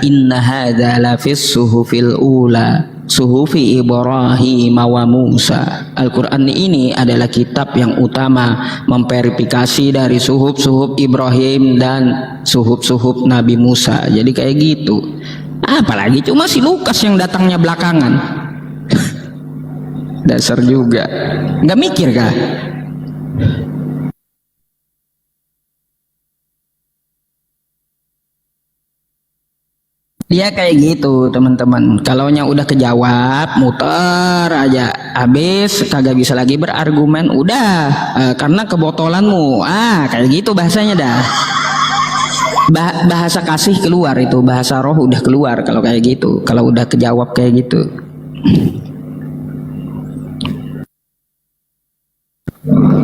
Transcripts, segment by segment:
inna hadza lafis suhufil ula suhufi Ibrahim wa Musa. Al-Quran ini adalah kitab yang utama memverifikasi dari suhuf-suhuf Ibrahim dan suhuf-suhuf Nabi Musa. Jadi kayak gitu. Apalagi cuma si Lukas yang datangnya belakangan. Dasar juga, nggak mikir kah? Dia kayak gitu teman-teman. Kalaunya udah kejawab, muter aja, habis kagak bisa lagi berargumen, udah karena kebotolanmu. Kayak gitu bahasanya dah. Bahasa kasih keluar itu, bahasa roh udah keluar kalau kayak gitu. Kalau udah kejawab kayak gitu.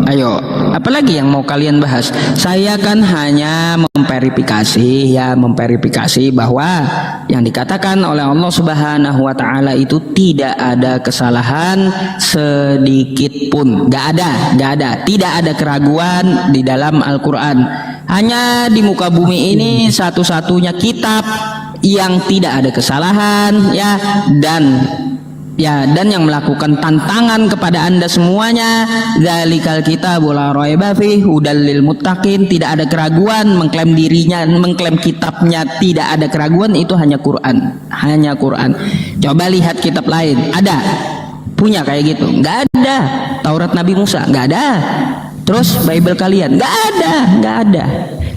Ayo, apalagi yang mau kalian bahas? Saya kan hanya memverifikasi bahwa yang dikatakan oleh Allah Subhanahu wa taala itu tidak ada kesalahan sedikit pun. Gak ada, tidak ada keraguan di dalam Al-Qur'an. Hanya di muka bumi ini satu-satunya kitab yang tidak ada kesalahan dan yang melakukan tantangan kepada Anda semuanya. Dzalikal kitabul la raiba fihi hudal lil muttaqin. Tidak ada keraguan, mengklaim dirinya, mengklaim kitabnya tidak ada keraguan, itu hanya Quran. Hanya Quran. Coba lihat kitab lain, ada? Punya kayak gitu? Enggak ada. Taurat Nabi Musa enggak ada. Terus Bible kalian enggak ada.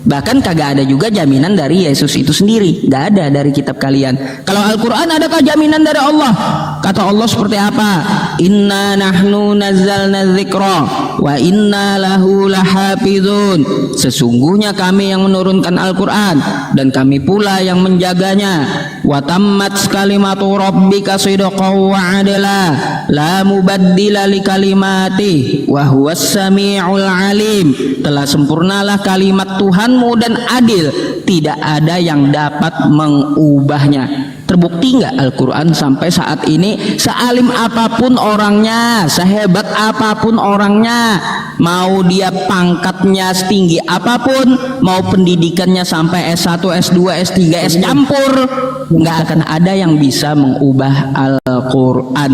Bahkan kagak ada juga jaminan dari Yesus itu sendiri, nggak ada dari kitab kalian. Kalau Al-Quran adakah jaminan dari Allah? Kata Allah seperti apa? Inna nahnu nazzalna dzikra wa inna lahu lahafizun. Sesungguhnya kami yang menurunkan Al-Quran dan kami pula yang menjaganya. Wa tammat kalimatu rabbika sidqan wa adla la mubaddila li kalimati wa huwas samiul alim. Telah sempurnalah kalimat Tuhan dan adil, tidak ada yang dapat mengubahnya. Terbukti nggak Al-Quran sampai saat ini, sealim apapun orangnya, sehebat apapun orangnya, mau dia pangkatnya setinggi apapun, mau pendidikannya sampai S1, S2, S3, S campur, nggak akan ada yang bisa mengubah Al-Quran.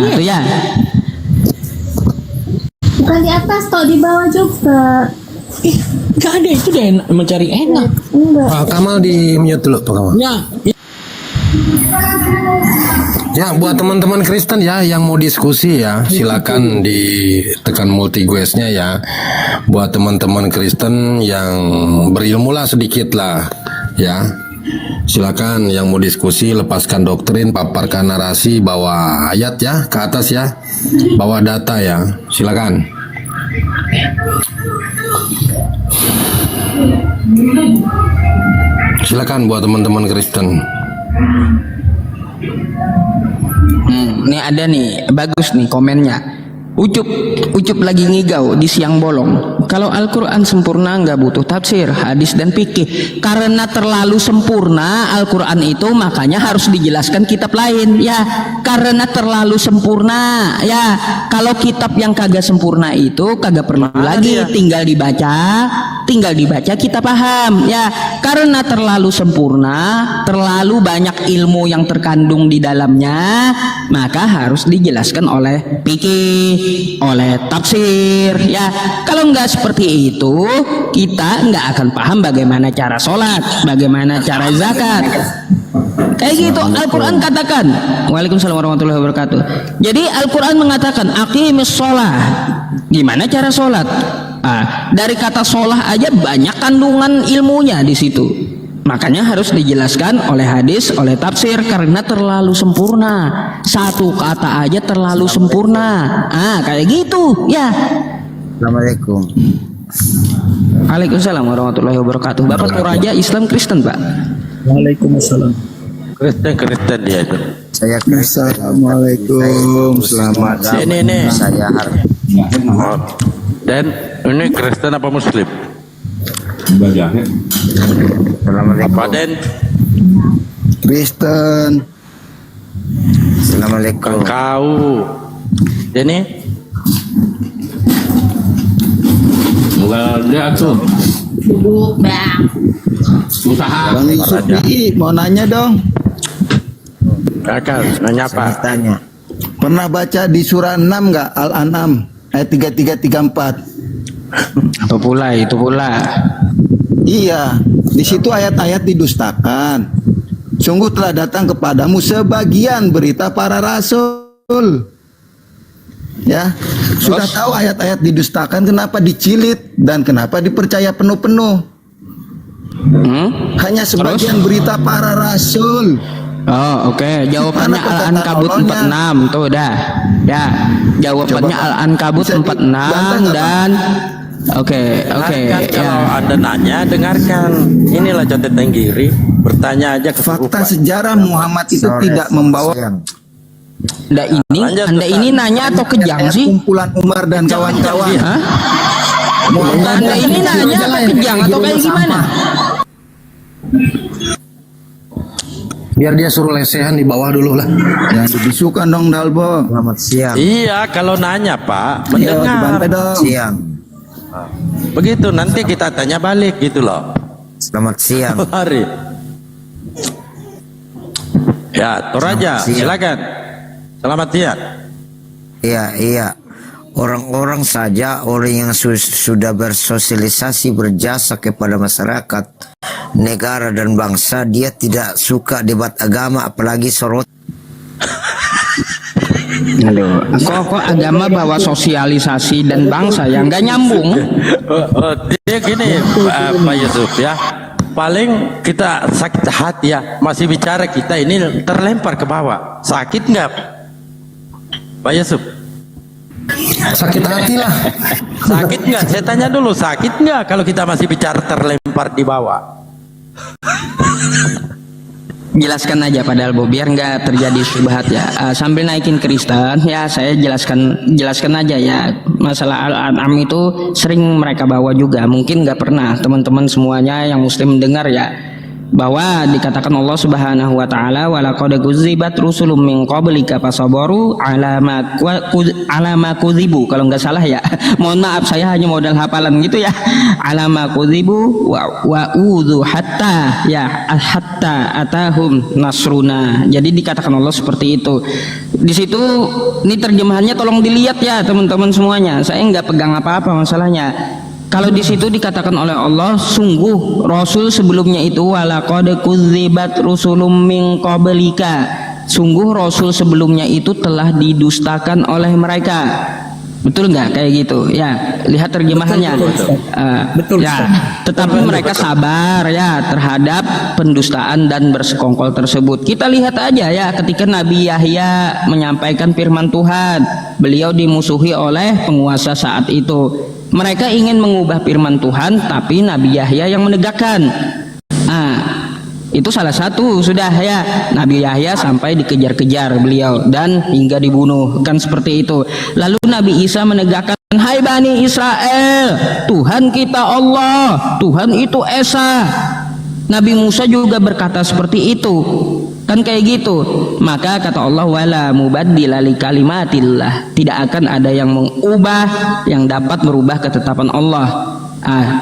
Itu ya. Bukan di atas, toh di bawah juga. Gak ada, itu deh mencari enak. Enggak. Kamal di mute dulu Pak Kamal. Ya, buat teman-teman Kristen ya yang mau diskusi ya, silakan ditekan multi guestnya ya. Buat teman-teman Kristen yang berilmu lah sedikit lah ya. Silakan yang mau diskusi, lepaskan doktrin, paparkan narasi, bawa ayat ya ke atas ya, bawa data ya. Silakan. Silakan buat teman-teman Kristen. Ini ada nih, bagus nih komennya. Ucup lagi ngigau di siang bolong. Kalau Al-Quran sempurna nggak butuh tafsir, hadis dan fikih. Karena terlalu sempurna Al-Quran itu, makanya harus dijelaskan kitab lain. Ya, karena terlalu sempurna. Ya, kalau kitab yang kagak sempurna itu kagak perlu lagi, tinggal dibaca kita paham. Ya, karena terlalu sempurna, terlalu banyak ilmu yang terkandung di dalamnya, maka harus dijelaskan oleh fikih, oleh tafsir. Ya, kalau nggak seperti itu, kita nggak akan paham bagaimana cara sholat, bagaimana cara zakat. Kayak gitu Al-Quran katakan. Waalaikumsalam warahmatullahi wabarakatuh. Jadi Al-Quran mengatakan aqimis sholat. Gimana cara sholat? Dari kata sholat aja banyak kandungan ilmunya di situ. Makanya harus dijelaskan oleh hadis, oleh tafsir, karena terlalu sempurna. Satu kata aja terlalu sempurna. Kayak gitu ya. Assalamualaikum. Waalaikumsalam warahmatullahi wabarakatuh. Bapak Toraja Islam Kristen Pak? Waalaikumsalam. Kristen dia itu. Saya Kristen. Assalamualaikum. Selamat. Ini. Saya Dan ini Kristen apa Muslim? Assalamualaikum. Apa Den? Kristen. Assalamualaikum. Kau. Ini? Bukan dia tuh. Duduk, Bang. Usaha. Bang Yusuf BI mau nanya dong. Kakak nanya apa? Saya tanya. Pernah baca di surah 6 nggak Al-An'am ayat 3334? Apa pula itu pula? Iya, di situ ayat-ayat didustakan. Sungguh telah datang kepadamu sebagian berita para rasul. Ya, sudah tahu ayat-ayat didustakan, kenapa dicilit dan kenapa dipercaya penuh-penuh? Hanya sebagian berita para rasul. Oh, oke. Jawabannya Mana perkataan Al-Ankabut Allahnya? 46 tuh dah. Ya, jawabannya Coba, Al-Ankabut bisa 46 dibantah nggak, dan oke, Dengarkan, ya. kalau Anda nanya, dengarkan. Inilah Condet Tenggiri. Bertanya aja ke Fakta Rupa. sejarah Muhammad itu Sore, tidak membawa siang. Lanjut, Anda Ustaz. ini nanya atau kejang ayat sih? kumpulan Umar dan kawan-kawan. Hah? Muhammad Anda ini nanya atau kejang atau kayak gimana? Biar dia suruh lesehan di bawah dulu lah. Yang dibisukan dong Dalbo. Selamat siang. Iya, kalau nanya Pak, Ayo dibantai mendengar. dong. Siang. Begitu, nanti kita tanya balik gitu loh. Selamat siang. Hari. Ya, Toraja, Siang. silakan. Selamat siang. Iya, iya. Orang-orang saja, orang yang sudah bersosialisasi berjasa kepada masyarakat, negara dan bangsa, dia tidak suka debat agama, apalagi sorot. Kok agama bawa sosialisasi dan bangsa yang nggak nyambung? Dia gini, Pak Yusuf ya. Paling kita sakit hati ya, masih bicara kita ini terlempar ke bawah. Sakit nggak, Pak Yusuf? Sakit hati lah. Sakit nggak? Saya tanya dulu, sakit nggak kalau kita masih bicara terlempar di bawah? Jelaskan aja padahal Bu, biar nggak terjadi syubhat ya. Sambil naikin Kristen ya, saya jelaskan aja ya, masalah Al-An'am itu sering mereka bawa juga, mungkin nggak pernah teman-teman semuanya yang muslim dengar ya, bahwa dikatakan Allah Subhanahu wa taala walaqad kudzibat rusulun min qablika fasabaru ala ma kudzibu, kalau nggak salah ya. Mohon maaf, saya hanya modal hafalan gitu ya. Ala ma kudzibu wa udzu hatta atahum nasruna. Jadi dikatakan Allah seperti itu. Di situ ini terjemahannya tolong dilihat ya teman-teman semuanya. Saya nggak pegang apa-apa masalahnya. Kalau di situ dikatakan oleh Allah, sungguh Rasul sebelumnya itu walaqad kudzibat rusulum min qablika. Sungguh Rasul sebelumnya itu telah didustakan oleh mereka. Betul nggak kayak gitu? Ya, lihat terjemahannya. Betul, Ya, tetapi mereka sabar ya terhadap pendustaan dan bersekongkol tersebut. Kita lihat aja ya, ketika Nabi Yahya menyampaikan firman Tuhan, beliau dimusuhi oleh penguasa saat itu. Mereka ingin mengubah firman Tuhan, tapi Nabi Yahya yang menegakkan. Itu salah satu sudah ya, Nabi Yahya sampai dikejar-kejar beliau dan hingga dibunuh, kan seperti itu. Lalu Nabi Isa menegakkan, hai Bani Israel, Tuhan kita Allah, Tuhan itu Esa. Nabi Musa juga berkata seperti itu, kan kayak gitu. Maka kata Allah, wala mubaddila li kalimatillah, tidak akan ada yang mengubah, yang dapat merubah ketetapan Allah.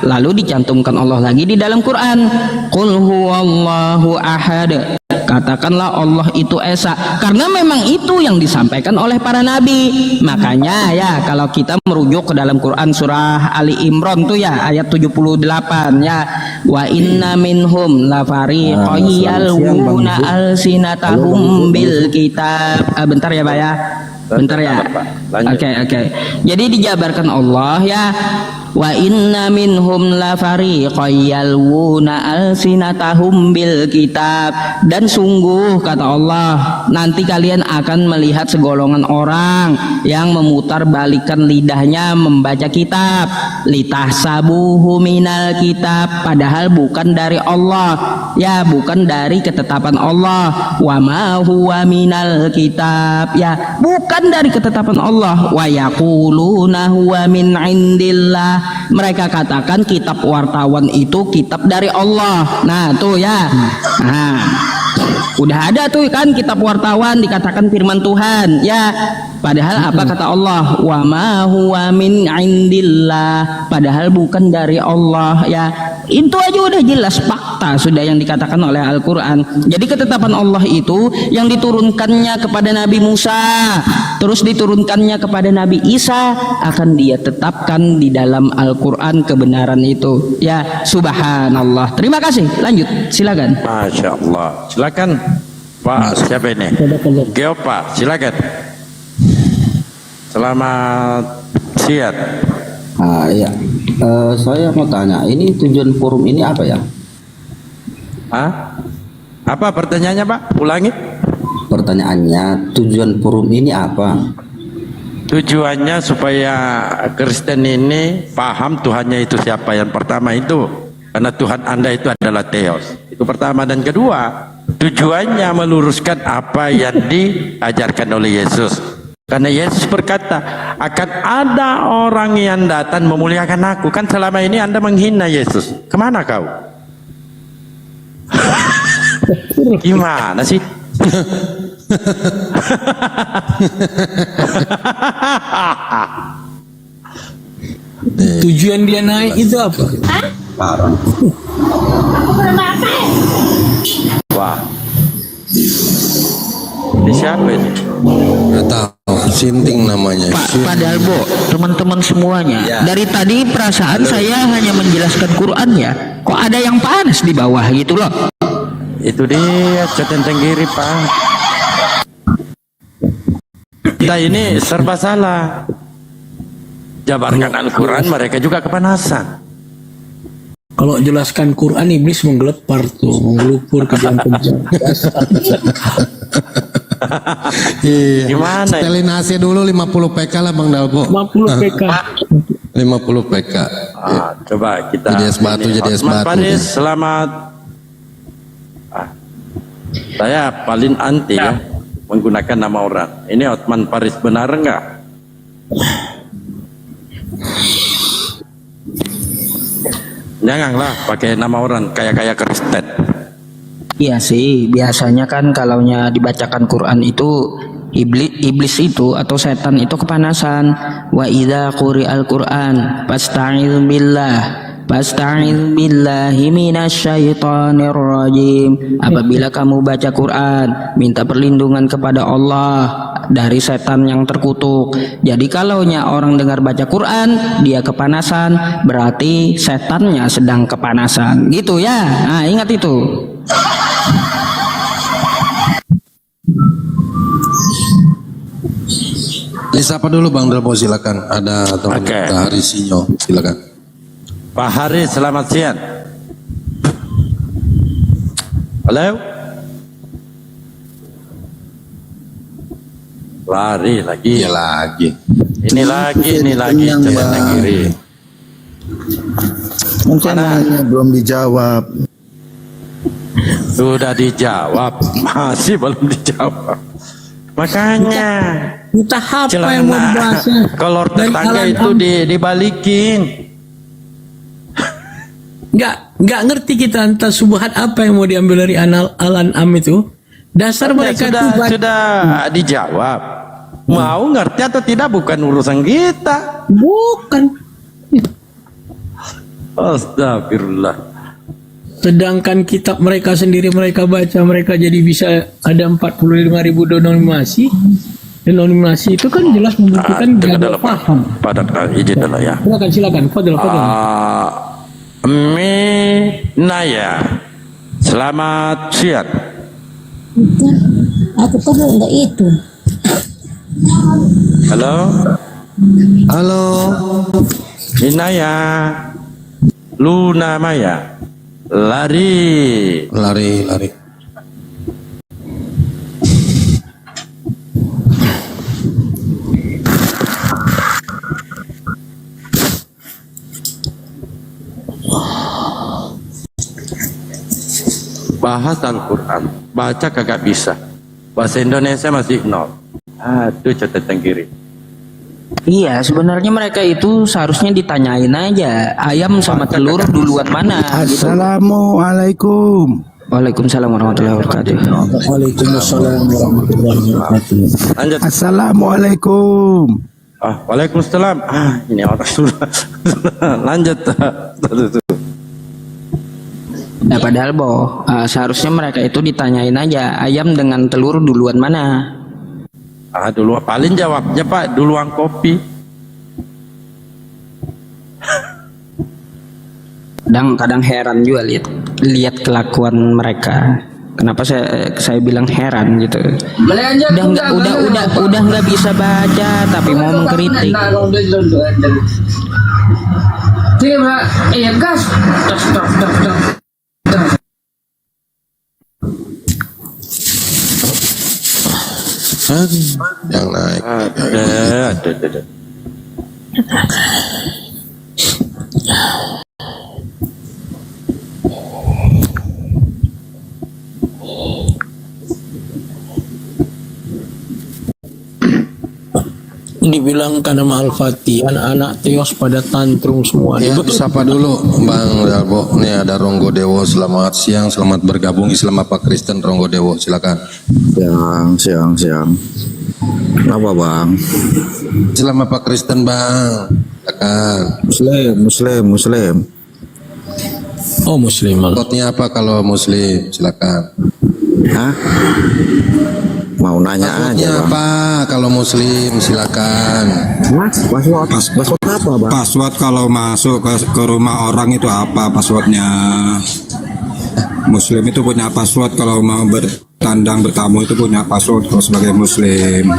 Lalu dicantumkan Allah lagi di dalam Quran, qul huwallahu ahad, katakanlah Allah itu Esa, karena memang itu yang disampaikan oleh para nabi. Makanya ya, kalau kita merujuk ke dalam Quran surah Ali Imran tuh ya ayat 78 ya, wa inna minhum la fariqan yalwuna alsinatahum bil kitab. Bentar ya Pak ya, bentar ya. Oke. Jadi dijabarkan Allah ya, wa inna minhum la fariqan yalwuna alsinatahum bil kitab, dan sungguh kata Allah, nanti kalian akan melihat segolongan orang yang memutarbalikkan lidahnya membaca kitab, litahsabuhu minal kitab, padahal bukan dari Allah ya, bukan dari ketetapan Allah. Wa ma huwa minal kitab ya, bukan dari ketetapan Allah. Wa yaquluna huwa min indillah, mereka katakan kitab wartawan itu kitab dari Allah. Nah tuh ya, udah ada tuh kan kitab wartawan dikatakan firman Tuhan ya, padahal apa kata Allah, wa ma huwa min indillah, padahal bukan dari Allah ya. Itu aja udah jelas fakta sudah yang dikatakan oleh Al-Quran. Jadi ketetapan Allah itu yang diturunkannya kepada Nabi Musa, terus diturunkannya kepada Nabi Isa, akan dia tetapkan di dalam Al-Quran kebenaran itu. Ya, subhanallah. Terima kasih. Lanjut, silakan. Masya Allah. Silakan Pak, siapa ini? Geopa, silakan. Selamat siang. Iya. Saya mau tanya, ini tujuan forum ini apa ya? Hah? Apa pertanyaannya Pak? Ulangi. Pertanyaannya, tujuan forum ini apa? Tujuannya supaya Kristen ini paham Tuhannya itu siapa. Yang pertama itu, karena Tuhan Anda itu adalah Theos. Itu pertama. Dan kedua, tujuannya meluruskan apa yang diajarkan oleh Yesus. Karena Yesus berkata, akan ada orang yang datang memuliakan aku. Kan selama ini Anda menghina Yesus. Kemana kau? Gimana sih? Tujuan dia naik itu apa? Wah. Ini siapa ini? Nggak tahu, Sinting namanya. Pak Dalbo, teman-teman semuanya, dari tadi perasaan saya hanya menjelaskan Quran ya. Kok ada yang panas di bawah gitu loh? Itu dia centeng kiri Pak. Kita ini serba salah. Jabarkan Al-Quran, mereka juga kepanasan. Kalau jelaskan Quran, iblis menggelepar tuh, menggelupur ke dalam penjara. Iya. Gimana ya? Setelin AC dulu 50 PK lah Bang Dalbo. 50 PK. 50 PK. Coba kita Jadi es batu, ini, jadi es Otman batu. Paris, selamat. Saya paling anti ya menggunakan nama orang. Ini Otman Paris benar enggak? Janganlah pakai nama orang kayak Kristen. Iya sih, biasanya kan kalaunya dibacakan Quran itu iblis itu atau setan itu kepanasan. Wa idza quri'al Quran fasta'iz billahi minasyaitonir rajim. Apabila kamu baca Quran, minta perlindungan kepada Allah dari setan yang terkutuk. Jadi kalaunya orang dengar baca Quran dia kepanasan, berarti setannya sedang kepanasan. Gitu ya. Nah, ingat itu. Siapa dulu Bang Dalbo, silakan. Ada teman Oke. kita Harisinyo, silakan. Pak Haris, selamat siang. Halo? Lari lagi. Iya lagi. Ini lagi. Coba yang kiri. Mungkin nanya belum dijawab. Sudah dijawab, masih belum dijawab. Makanya Entah apa yang mau dibahasnya. kolor Dari tetangga Alan itu Am. dibalikin. Nggak ngerti kita entah subhat apa yang mau diambil dari Alan Am itu. Dasar mereka itu Sudah dijawab. Mau ngerti atau tidak bukan urusan kita. bukan. Astagfirullah. Sedangkan kitab mereka sendiri mereka baca, mereka jadi bisa ada 45.000 denominasi. Denominasi itu kan jelas membuktikan Tengah dia dalam paham. pada izin dulu ya. Silakan. Fadil. Naya, selamat siang. Aku perlu enggak itu. Halo, Halo. Inaya, Luna Maya, lari. Bahas Al-Quran, baca kagak bisa. Bahasa Indonesia masih nol. Aduh, catatan kiri. Iya, sebenarnya mereka itu seharusnya ditanyain aja, ayam sama telur duluan mana gitu. Assalamualaikum. Waalaikumsalam warahmatullahi wabarakatuh. Waalaikumsalam warahmatullahi wabarakatuh. Lanjut. Assalamualaikum. Waalaikumsalam. Ini orang sudah. Lanjut. Ya padahal seharusnya mereka itu ditanyain aja ayam dengan telur duluan mana. Dulu paling jawabnya Pak duluan kopi. Kadang heran juga lihat kelakuan mereka. Kenapa saya bilang heran gitu. Udah nggak bisa baca tapi mau mengkritik. Yang naik. Ada. Dibilang karena Al-Fatih, anak-anak teos pada tantrum semua. Ya, sapa dulu Bang Dalbo. Nih ada Ronggo Dewo, selamat siang, selamat bergabung Islam apa Kristen. Ronggo Dewo, silakan. Siang. Kenapa Bang? Islam apa Kristen Bang? Silakan. Muslim. Oh Muslim. Spotnya apa kalau Muslim? Silakan. Hah? Mau nanya Passwordnya aja Bang. apa kalau Muslim? Silakan. Mas, password apa Bang? Password kalau masuk ke rumah orang itu apa passwordnya? Muslim itu punya password kalau mau bertandang bertamu itu punya password kalau sebagai Muslim.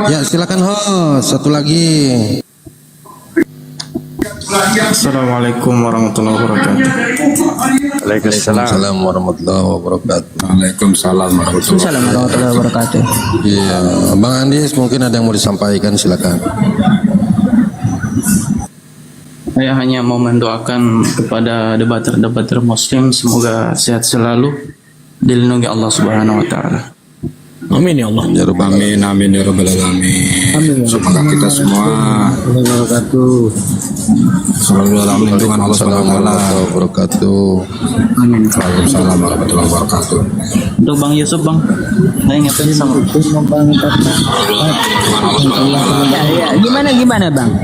Ya silakan host. Satu lagi. Assalamualaikum warahmatullahi wabarakatuh. Waalaikumsalam warahmatullahi wabarakatuh. Waalaikumsalam Warahmatullahi wabarakatuh. Iya, Bang Andis mungkin ada yang mau disampaikan, silakan. Saya hanya mau mendoakan kepada debater Muslim semoga sehat selalu, dilindungi Allah Subhanahu wa taala. Amin ya Allah. Ya Rabbal Alamin. Amin ya rabbal alamin. Semoga kita semua selalu dalam lindungan Allah Subhanahu wa taala. Wabarakatuh. Waalaikumsalam warahmatullahi wabarakatuh. Untuk Bang Yusuf Bang, saya ingatkan sama Ya, gimana Bang?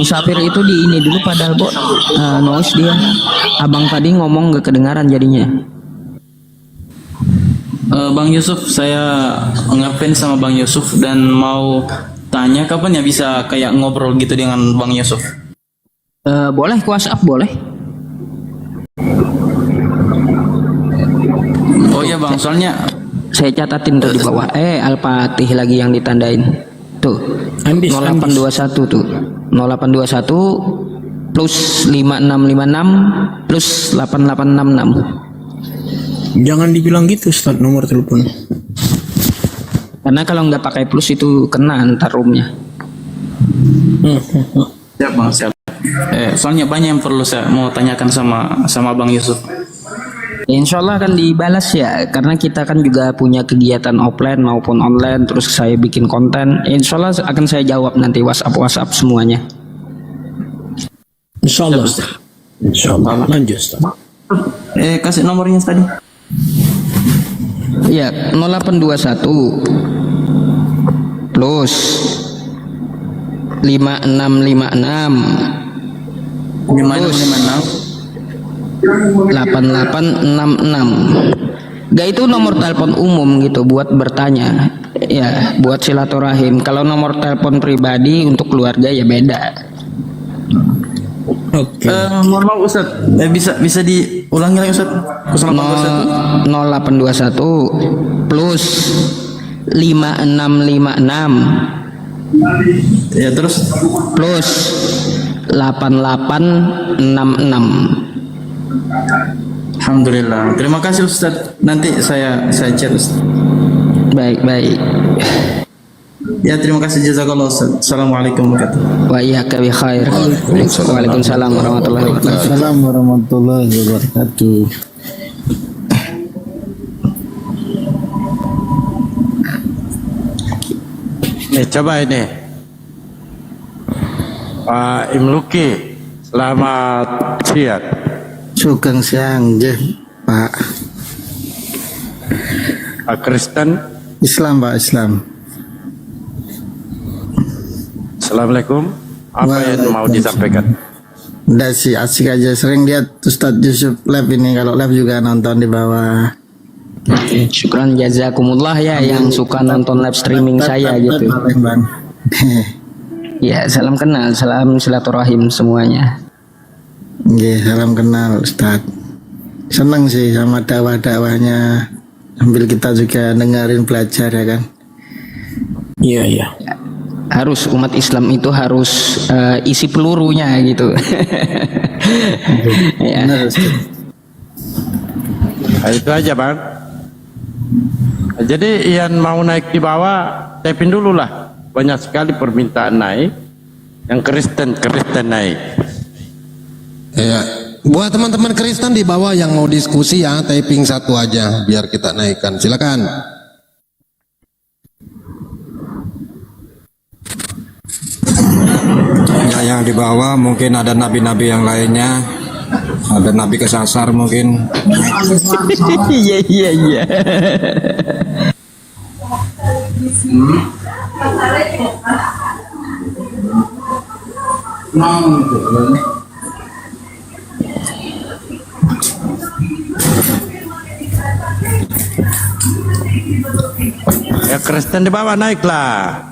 Musafir itu di ini dulu padahal noise dia. Abang tadi ngomong gak kedengaran jadinya. Bang Yusuf, saya ngefans sama Bang Yusuf dan mau tanya kapan ya bisa kayak ngobrol gitu dengan Bang Yusuf. Boleh ke WhatsApp boleh. Oh iya Bang, soalnya Saya catatin tuh di bawah. Al-Fatih lagi yang ditandain. Tuh. Andis, 0821 tuh. 0821 plus 5656 plus 8866. Jangan dibilang gitu Ustaz nomor telepon. Karena kalau nggak pakai plus itu kena antar roomnya. siap Bang, siap. Soalnya banyak yang perlu saya mau tanyakan sama Bang Yusuf. Insya Allah akan dibalas ya, karena kita kan juga punya kegiatan offline maupun online. Terus saya bikin konten, Insya Allah akan saya jawab nanti WhatsApp semuanya. Insya Allah Ustaz. Insya Allah. Lanjut Ustaz. Kasih nomornya tadi. Ya 0821 plus 5656 8866. Gak, itu nomor telepon umum gitu buat bertanya ya, buat silaturahim. Kalau nomor telepon pribadi untuk keluarga ya beda. Oke. Mohon maaf Ustaz, bisa diulangi lagi Ustaz? 0821 plus 5656 ya terus plus 8866. Alhamdulillah. Terima kasih Ustaz. Nanti saya chat Ustaz. Baik. Ya terima kasih, jazakallah Ustaz. Assalamualaikum warahmatullahi wabarakatuh. Wa iyyaka bi khair. Waalaikumsalam warahmatullahi wabarakatuh. Assalamualaikum warahmatullahi wabarakatuh. Coba ini Pak Imluki, selamat siang. Sugeng siang, je, Pak. Kristen. Islam, Pak, Islam. Assalamualaikum. Apa yang mau disampaikan? Udah sih, asik aja. Sering lihat Ustadz Yusuf live ini. Kalau live juga nonton di bawah. Oke, syukran jazakumullah ya yang suka nonton live streaming saya gitu. Bang. Ya, salam kenal, salam silaturahim semuanya. Oke, salam kenal Ustadz. Seneng sih sama dakwah-dakwahnya. Sambil kita juga dengerin belajar ya kan. Iya, iya. Harus umat Islam itu harus isi pelurunya gitu. Ya. Benar, Ustadz. Nah, itu aja bang. Jadi yang mau naik di bawah, tapin dulu lah. Banyak sekali permintaan naik. Yang Kristen naik. Ya, buat teman-teman Kristen di bawah yang mau diskusi ya, typing satu aja biar kita naikkan. Silakan. Ya, yang di bawah mungkin ada nabi-nabi yang lainnya, ada nabi kesasar mungkin. Iya. Ya Kristen di bawah naiklah.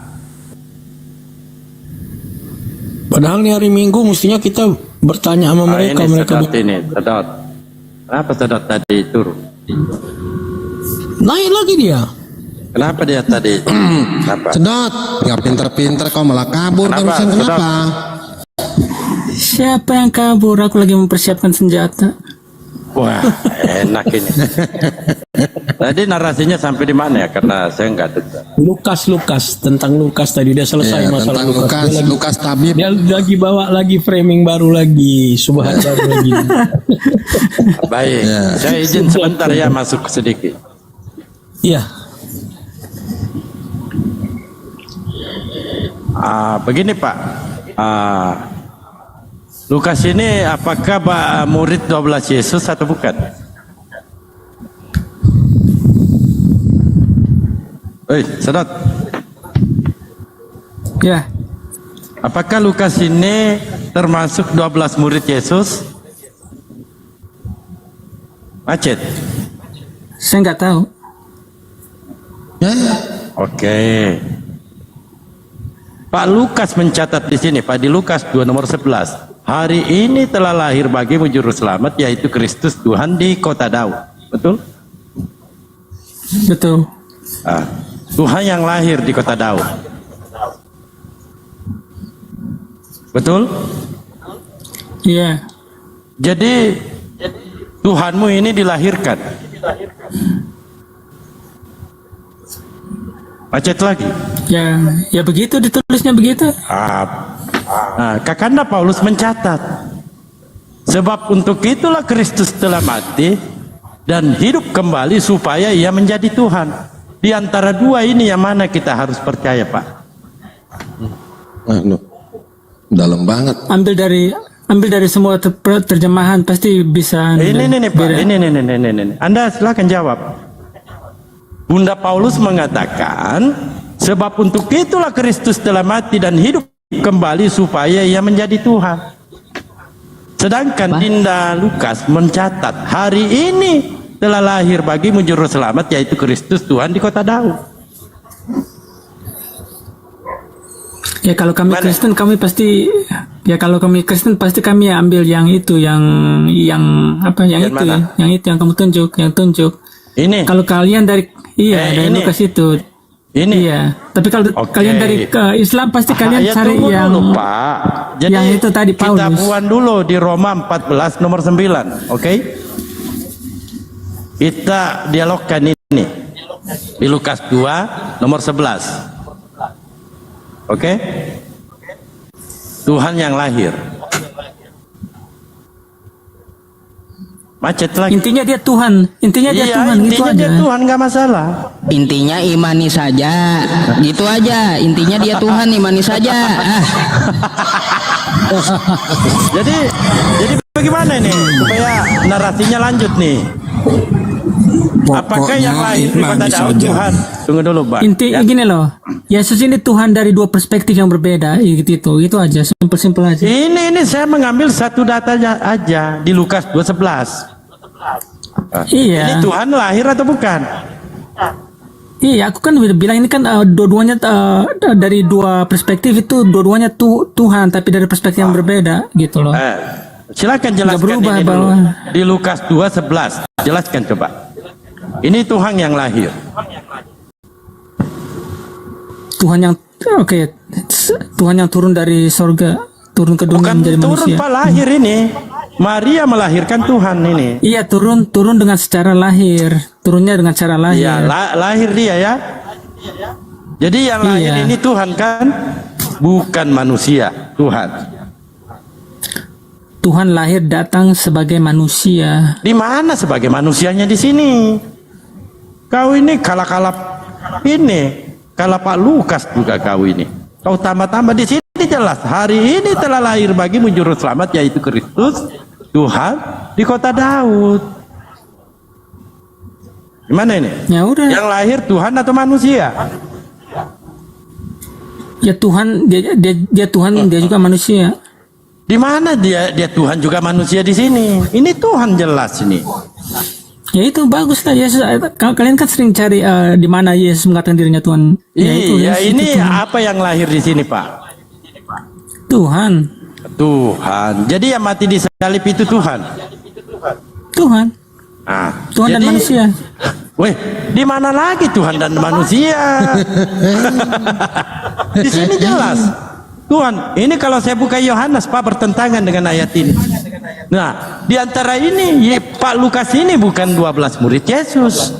Padahal nih hari Minggu mestinya kita bertanya sama mereka. Ini Mereka sedot ini, sedot. Kenapa sedot tadi turun? naik lagi dia. Kenapa dia tadi? Kenapa? Sedot, nggak pinter-pinter kau malah kabur barusan kenapa? Siapa yang kabur? Aku lagi mempersiapkan senjata. Wah, enak ini. Tadi narasinya sampai di mana ya? Karena saya nggak dengar. Lukas tentang Lukas tadi udah selesai Ya, masalah tentang Lukas, Dia lagi- Lukas tabib. Dia lagi bawa lagi framing baru lagi, subhan baru lagi. Baik, saya izin sebentar ya masuk sedikit. Iya. Begini Pak, Lukas ini apakah murid 12 Yesus atau bukan? Sedot. Ya, Apakah Lukas ini termasuk 12 murid Yesus? Macet. saya nggak tahu. Oke. Pak Lukas mencatat di sini, Pak, di Lukas 2 nomor 11. Hari ini telah lahir bagimu juru selamat, yaitu Kristus Tuhan di kota Daud. Betul? Betul. Tuhan yang lahir di kota Daud. Betul? Iya. Jadi Tuhanmu ini dilahirkan. Macet lagi. Ya begitu ditulisnya begitu. Kakanda Paulus mencatat, sebab untuk itulah Kristus telah mati dan hidup kembali supaya ia menjadi Tuhan. Di antara dua ini yang mana kita harus percaya, Pak? Dalam banget. Ambil dari semua terjemahan pasti bisa. Ini Pak, ini. Anda silakan jawab. Bunda Paulus mengatakan, sebab untuk itulah Kristus telah mati dan hidup kembali supaya ia menjadi Tuhan. Sedangkan Dinda Lukas mencatat, hari ini telah lahir bagimu juru selamat, yaitu Kristus Tuhan di kota Daud. Ya kalau kami Kristen kami pasti kami ambil yang itu yang kamu tunjuk. Ini. Kalau kalian dari dari ini. Lukas itu. Ini. Iya. Tapi kalau kalian dari Islam pasti kalian cari tunggu yang dulu, Pak. Jadi yang itu tadi Paulus. kita buan dulu di Roma 14 nomor 9, oke? Kita dialogkan ini di Lukas 2 nomor 11. Oke? Tuhan yang lahir. Macet lagi. Intinya dia Tuhan. Intinya dia Tuhan gitu intinya aja. dia Tuhan, nggak masalah. Intinya imani saja, gitu aja. Intinya dia Tuhan, imani saja. Jadi bagaimana ini supaya narasinya lanjut nih? Apakah yang lahir di kota Daud Tuhan? Tunggu dulu, Pak. Inti gini loh, Yesus ini Tuhan dari dua perspektif yang berbeda, itu aja, simpel aja. Ini saya mengambil satu data aja di Lukas 2:11. Iya. Ini Tuhan lahir atau bukan? Iya, aku kan udah bilang ini kan dua-duanya dari dua perspektif itu dua-duanya Tuhan, tapi dari perspektif yang berbeda gitu loh. Silakan jelaskan berubah, ini dulu. bahwa Di Lukas 2:11, jelaskan coba. Ini Tuhan yang lahir. Tuhan yang turun dari sorga, turun ke dunia Bukan menjadi turun manusia. Pak, lahir ini. Maria melahirkan Tuhan ini. Iya, turun dengan secara lahir, turunnya dengan cara lahir. Iya, lahir dia ya. Jadi yang lahir ini Tuhan kan, bukan manusia, Tuhan. Tuhan lahir datang sebagai manusia. Di mana sebagai manusianya di sini? Kau ini kalah ini, kalah Pak Lukas juga kau ini. Kau tambah-tambah di sini jelas. Hari ini telah lahir bagimu juru selamat, yaitu Kristus Tuhan di kota Daud. Gimana ini? Ya udah. Yang lahir Tuhan atau manusia? Ya Tuhan, dia Tuhan, dia juga manusia. Di mana dia Tuhan juga manusia di sini? Ini Tuhan jelas ini. Ya itu bagus lah Yesus. Kalian kan sering cari di mana Yesus mengatakan dirinya Tuhan. Iya, ini apa yang lahir di sini, Pak? Tuhan. Jadi yang mati di salib itu Tuhan. Tuhan. Tuhan dan jadi, manusia. Weh, di mana lagi Tuhan dan manusia? Di sini jelas. Tuhan, ini kalau saya buka Yohanes, Pak, bertentangan dengan ayat ini. Nah, di antara ini Pak Lukas ini bukan 12 murid Yesus.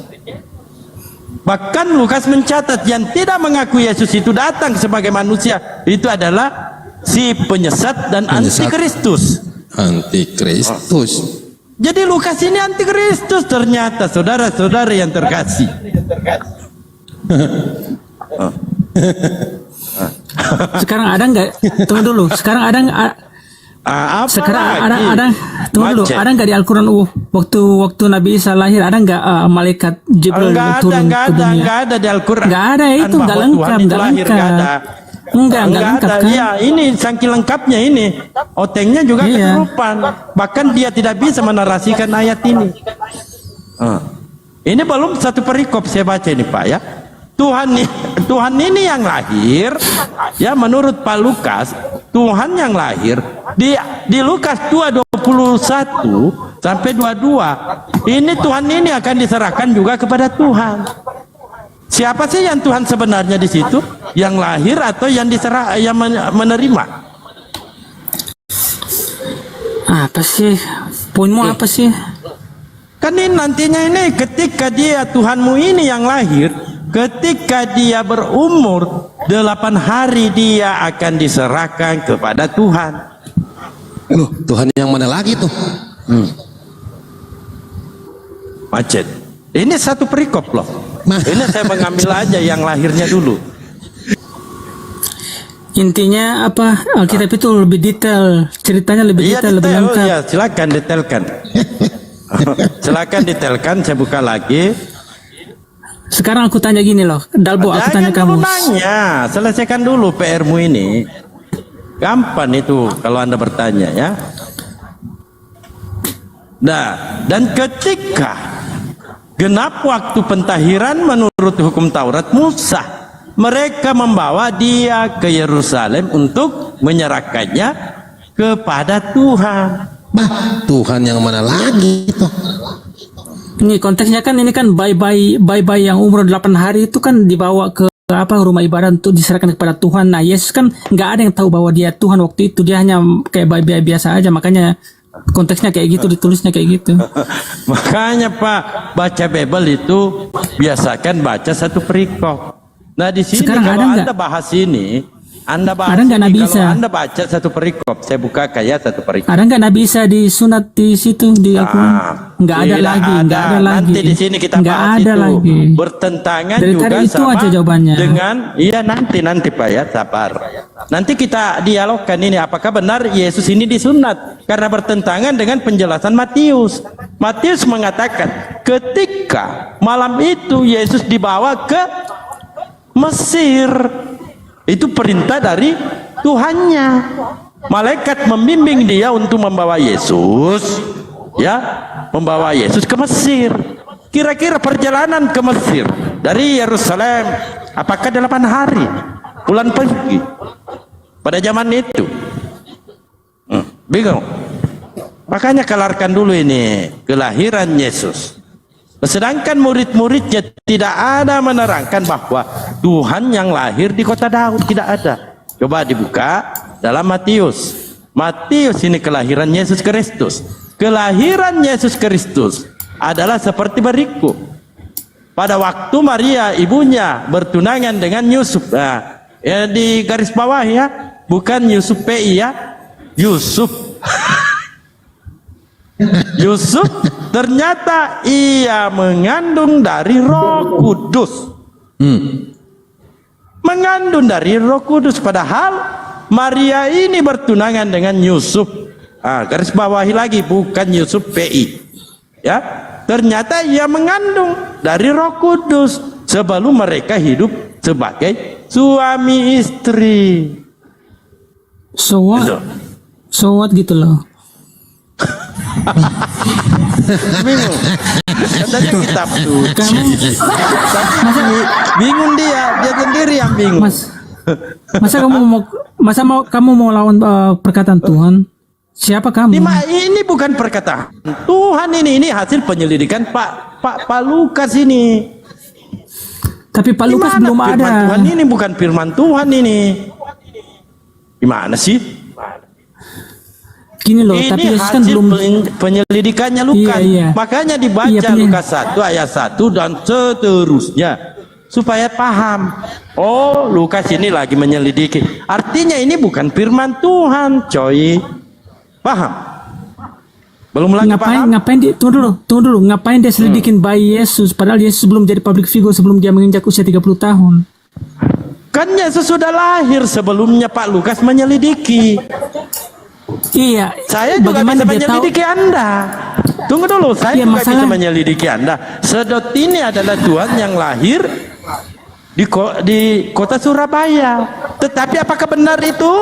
Bahkan Lukas mencatat yang tidak mengaku Yesus itu datang sebagai manusia, itu adalah si penyesat dan antikristus. Antikristus. Jadi Lukas ini antikristus ternyata, saudara-saudara yang terkasih. Sekarang ada nggak? Tunggu dulu. Sekarang ada nggak di Al-Quran waktu Nabi Isa lahir ada nggak malaikat Jibril turun ke dunia? Nggak ada di Al-Quran. Nggak ada, itu nggak lengkap, Enggak lengkap kan? Iya, ini saking lengkapnya ini. Otengnya juga kesurupan. Bahkan dia tidak bisa menarasikan ayat ini. Ini belum satu perikop saya baca ini, Pak ya. Tuhan ini yang lahir ya, menurut Pak Lukas, Tuhan yang lahir di Lukas 2:21 sampai 22. Ini Tuhan ini akan diserahkan juga kepada Tuhan. Siapa sih yang Tuhan sebenarnya di situ? Yang lahir atau yang diserah, yang menerima? Apa sih? Poinmu apa sih? Kan ini nantinya ini ketika dia Tuhanmu ini yang lahir, ketika dia berumur 8 hari dia akan diserahkan kepada Tuhan. Loh, Tuhan yang mana lagi tuh? Macet. Ini satu perikop loh. Ini saya mengambil aja yang lahirnya dulu. Intinya apa? Alkitab itu lebih detail, ceritanya lebih detail, lebih lengkap. Ya, silakan detailkan. Silakan detailkan, saya buka lagi. Sekarang aku tanya gini loh, Dalbo, aku tanya kamu. Nanya, selesaikan dulu PR-mu ini. Gampang itu kalau Anda bertanya ya. Nah, dan ketika genap waktu pentahiran menurut hukum Taurat Musa, mereka membawa dia ke Yerusalem untuk menyerahkannya kepada Tuhan. Tuhan yang mana lagi itu? Ini konteksnya kan ini kan bayi yang umur 8 hari itu kan dibawa ke rumah ibadah untuk diserahkan kepada Tuhan. Nah, Yesus kan nggak ada yang tahu bahwa dia Tuhan waktu itu, dia hanya kayak bayi biasa aja, makanya konteksnya kayak gitu, ditulisnya kayak gitu. Makanya Pak, baca Bible itu biasakan baca satu perikop. Nah di sini sekarang kalau ada Anda bahas ini, Anda bahas Ada nggak ini, Nabi kalau Isa? Anda baca satu perikop, saya buka kayak satu perikop. Ada nggak Nabi Isa disunat di situ di Al-Quran? Nggak ada Tidak lagi, nggak ada lagi. Nanti di sini kita nggak bahas ada itu. lagi. Bertentangan Dari juga tadi itu sama aja jawabannya. dengan iya nanti Pak ya, sabar. Nanti kita dialogkan ini apakah benar Yesus ini disunat karena bertentangan dengan penjelasan Matius. Matius mengatakan ketika malam itu Yesus dibawa ke Mesir, itu perintah dari Tuhannya. Malaikat membimbing dia untuk membawa Yesus, ya, membawa Yesus ke Mesir. Kira-kira perjalanan ke Mesir dari Yerusalem apakah 8 hari? Bulan pergi pada zaman itu. Bingung. Makanya kelarkan dulu ini kelahiran Yesus. Sedangkan murid-muridnya tidak ada menerangkan bahwa Tuhan yang lahir di kota Daud, tidak ada. Coba dibuka dalam Matius. Matius ini kelahiran Yesus Kristus. Kelahiran Yesus Kristus adalah seperti berikut. Pada waktu Maria ibunya bertunangan dengan Yusuf, ya di garis bawah ya, bukan Yusuf PI ya, Yusuf. Yusuf ternyata ia mengandung dari Roh Kudus. Mengandung dari Roh Kudus, padahal Maria ini bertunangan dengan Yusuf. Garis bawahi lagi, bukan Yusuf PI. Ya, ternyata ia mengandung dari Roh Kudus sebelum mereka hidup sebagai suami istri. So what gitu loh. Bingung. Katanya kitab suci. Tapi bingung dia sendiri yang bingung. Masa kamu mau lawan perkataan Tuhan? Siapa kamu? Ini bukan perkataan Tuhan, ini hasil penyelidikan Pak Lukas ini. Tapi Pak Lukas belum ada. Firman Tuhan ini bukan firman Tuhan ini. Gimana sih? Gini loh, Ini tapi Yesus kan hasil belum penyelidikannya Lukas. Iya. Makanya dibaca Lukas 1 ayat 1 dan seterusnya supaya paham. Oh, Lukas ini lagi menyelidiki. Artinya ini bukan firman Tuhan, coy. Paham? Belum lagi paham? Tunggu dulu. Ngapain dia selidikin bayi Yesus padahal Yesus belum jadi public figure sebelum dia menginjak usia 30 tahun. Kan Yesus sudah lahir sebelumnya Pak Lukas menyelidiki. Iya. Saya juga bisa menyelidiki Anda. Tunggu dulu, saya juga bisa menyelidiki Anda. Sedot ini adalah Tuhan yang lahir di kota Surabaya. Tetapi apakah benar itu?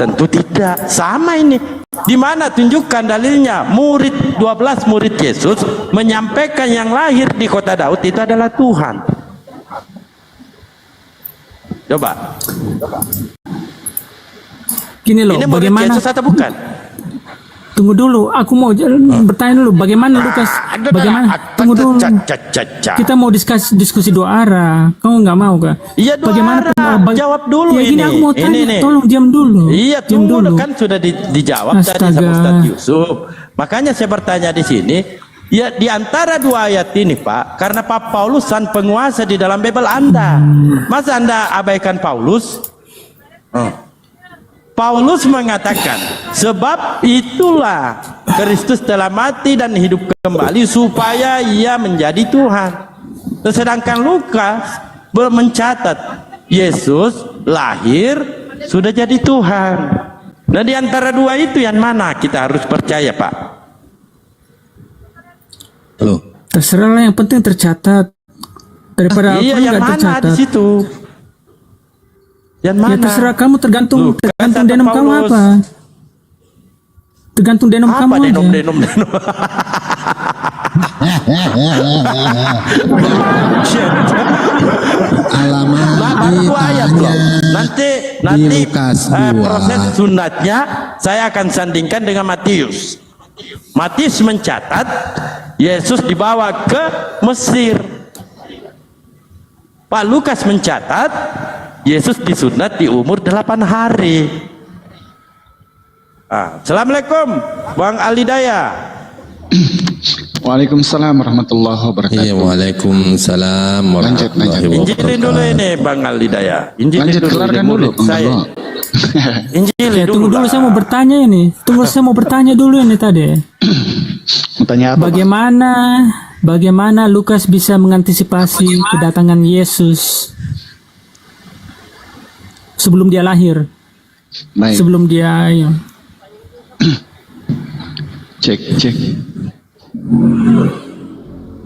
Tentu tidak. Sama ini. Di mana tunjukkan dalilnya? 12 murid Yesus menyampaikan yang lahir di kota Daud itu adalah Tuhan. Coba. Gini loh, ini murid bagaimana? Yesus atau bukan? Tunggu dulu, aku mau bertanya dulu. Bagaimana Lukas? Bagaimana? Tunggu dulu. Kita mau diskusi 2 arah. Kamu nggak mau kah? Iya, 2 bagaimana? arah. Jawab dulu ya, ini. Gini aku mau tanya. Ini. Tolong diam dulu. Iya, diam tunggu dulu. kan sudah dijawab tadi sama Ustaz Yusuf. Makanya saya bertanya di sini. Ya, di antara 2 ayat ini Pak, karena Pak Paulus sang penguasa di dalam Bible Anda. Masa Anda abaikan Paulus? Paulus mengatakan, sebab itulah Kristus telah mati dan hidup kembali supaya ia menjadi Tuhan. Sedangkan Lukas mencatat Yesus lahir sudah jadi Tuhan. Nah, di antara 2 itu yang mana kita harus percaya, Pak? Halo. Terserah lah, yang penting tercatat. Daripada iya, yang mana tercatat di situ? Yang mana? Ya terserah kamu, tergantung denom kamu apa. Tergantung denom kamu aja. Denom. Nanti proses sunatnya saya akan sandingkan dengan Matius. Matius mencatat Yesus dibawa ke Mesir. Pak Lukas mencatat Yesus disunat di umur 8 hari. Assalamualaikum Bang Alidaya. Waalaikumsalam warahmatullahi wabarakatuh. Iya, waalaikumsalam warahmatullahi wabarakatuh. Injilin dulu ini Bang Al Hidayah. Injilin Lanjut, dulu kelarkan ini dulu, murid saya. Injilin Ya, dulu. tunggu dulu, saya mau bertanya ini. Saya mau bertanya dulu ini tadi. Mau tanya apa? Bang? Bagaimana Lukas bisa mengantisipasi kedatangan Yesus sebelum dia lahir? Baik. Sebelum dia Cek.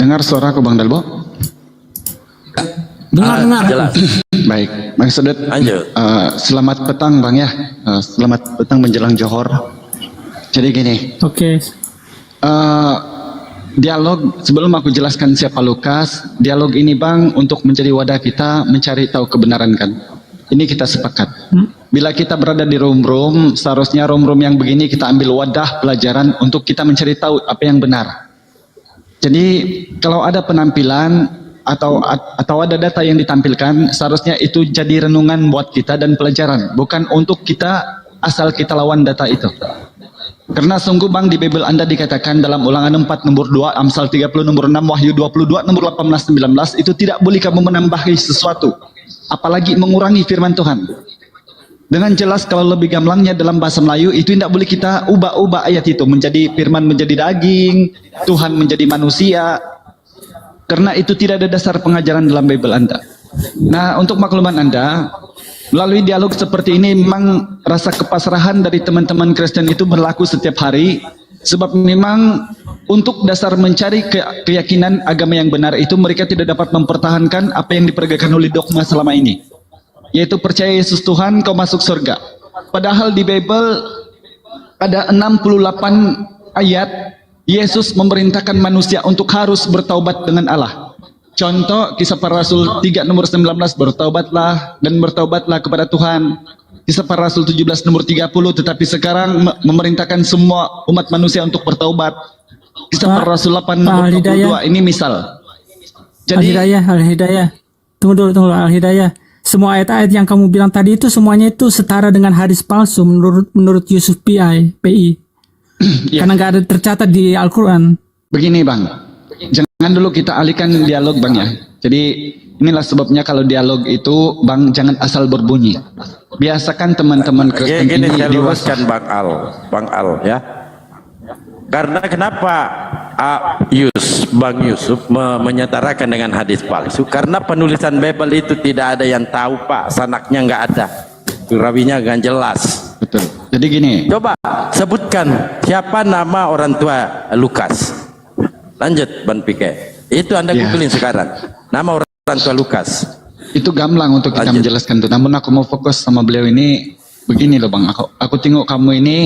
Dengar suaraku Bang Dalbo? dengar. Jelas. Baik, Bang Sudut. Lanjut. Selamat petang Bang ya. Selamat petang menjelang Johor. Jadi gini, Oke. dialog sebelum aku jelaskan siapa Lukas, dialog ini Bang untuk menjadi wadah kita mencari tahu kebenaran kan. Ini kita sepakat. Bila kita berada di room, seharusnya room yang begini kita ambil wadah pelajaran untuk kita mencari tahu apa yang benar. Jadi kalau ada penampilan atau ada data yang ditampilkan, seharusnya itu jadi renungan buat kita dan pelajaran, bukan untuk kita asal kita lawan data itu. Karena sungguh Bang di Bible Anda dikatakan dalam Ulangan 4 nomor 2, Amsal 30 nomor 6, Wahyu 22 nomor 18 19 itu tidak boleh kamu menambahi sesuatu, apalagi mengurangi firman Tuhan. Dengan jelas kalau lebih gamblangnya dalam bahasa Melayu itu tidak boleh kita ubah-ubah ayat itu menjadi firman menjadi daging, Tuhan menjadi manusia. Karena itu tidak ada dasar pengajaran dalam Bible Anda. Nah, untuk makluman Anda, melalui dialog seperti ini memang rasa kepasrahan dari teman-teman Kristen itu berlaku setiap hari, sebab memang untuk dasar mencari keyakinan agama yang benar itu mereka tidak dapat mempertahankan apa yang diperagakan oleh dogma selama ini, yaitu percaya Yesus Tuhan kau masuk surga. Padahal di Bible ada 68 ayat Yesus memerintahkan manusia untuk harus bertaubat dengan Allah. Contoh Kisah Para Rasul 3 nomor 19, bertaubatlah dan bertaubatlah kepada Tuhan. Kisah Para Rasul 17 nomor 30, tetapi sekarang memerintahkan semua umat manusia untuk bertaubat. Kisah Para Rasul 8 nomor 22, ini misal. Jadi Al-Hidayah. Tunggu dulu Al-Hidayah. Semua ayat-ayat yang kamu bilang tadi itu semuanya itu setara dengan hadis palsu menurut Yusuf PI. Ya. Karena nggak ada tercatat di Al-Quran. Begini Bang, jangan dulu kita alihkan dialog Bang ya. Jadi inilah sebabnya kalau dialog itu Bang jangan asal berbunyi. Biasakan teman-teman Kristen Gini ini saya dewasa. luruskan Bang Al ya. Karena kenapa Bang Yusuf menyetarakan dengan hadis palsu? Karena penulisan Bible itu tidak ada yang tahu Pak, sanaknya nggak ada, rawinya nggak jelas. Betul. Jadi gini. Coba sebutkan siapa nama orang tua Lukas. Lanjut Ban Pike. Itu Anda googling sekarang. Nama orang tua Lukas. Itu gamblang untuk kita menjelaskan itu. Namun aku mau fokus sama beliau ini begini loh Bang. Aku tengok kamu ini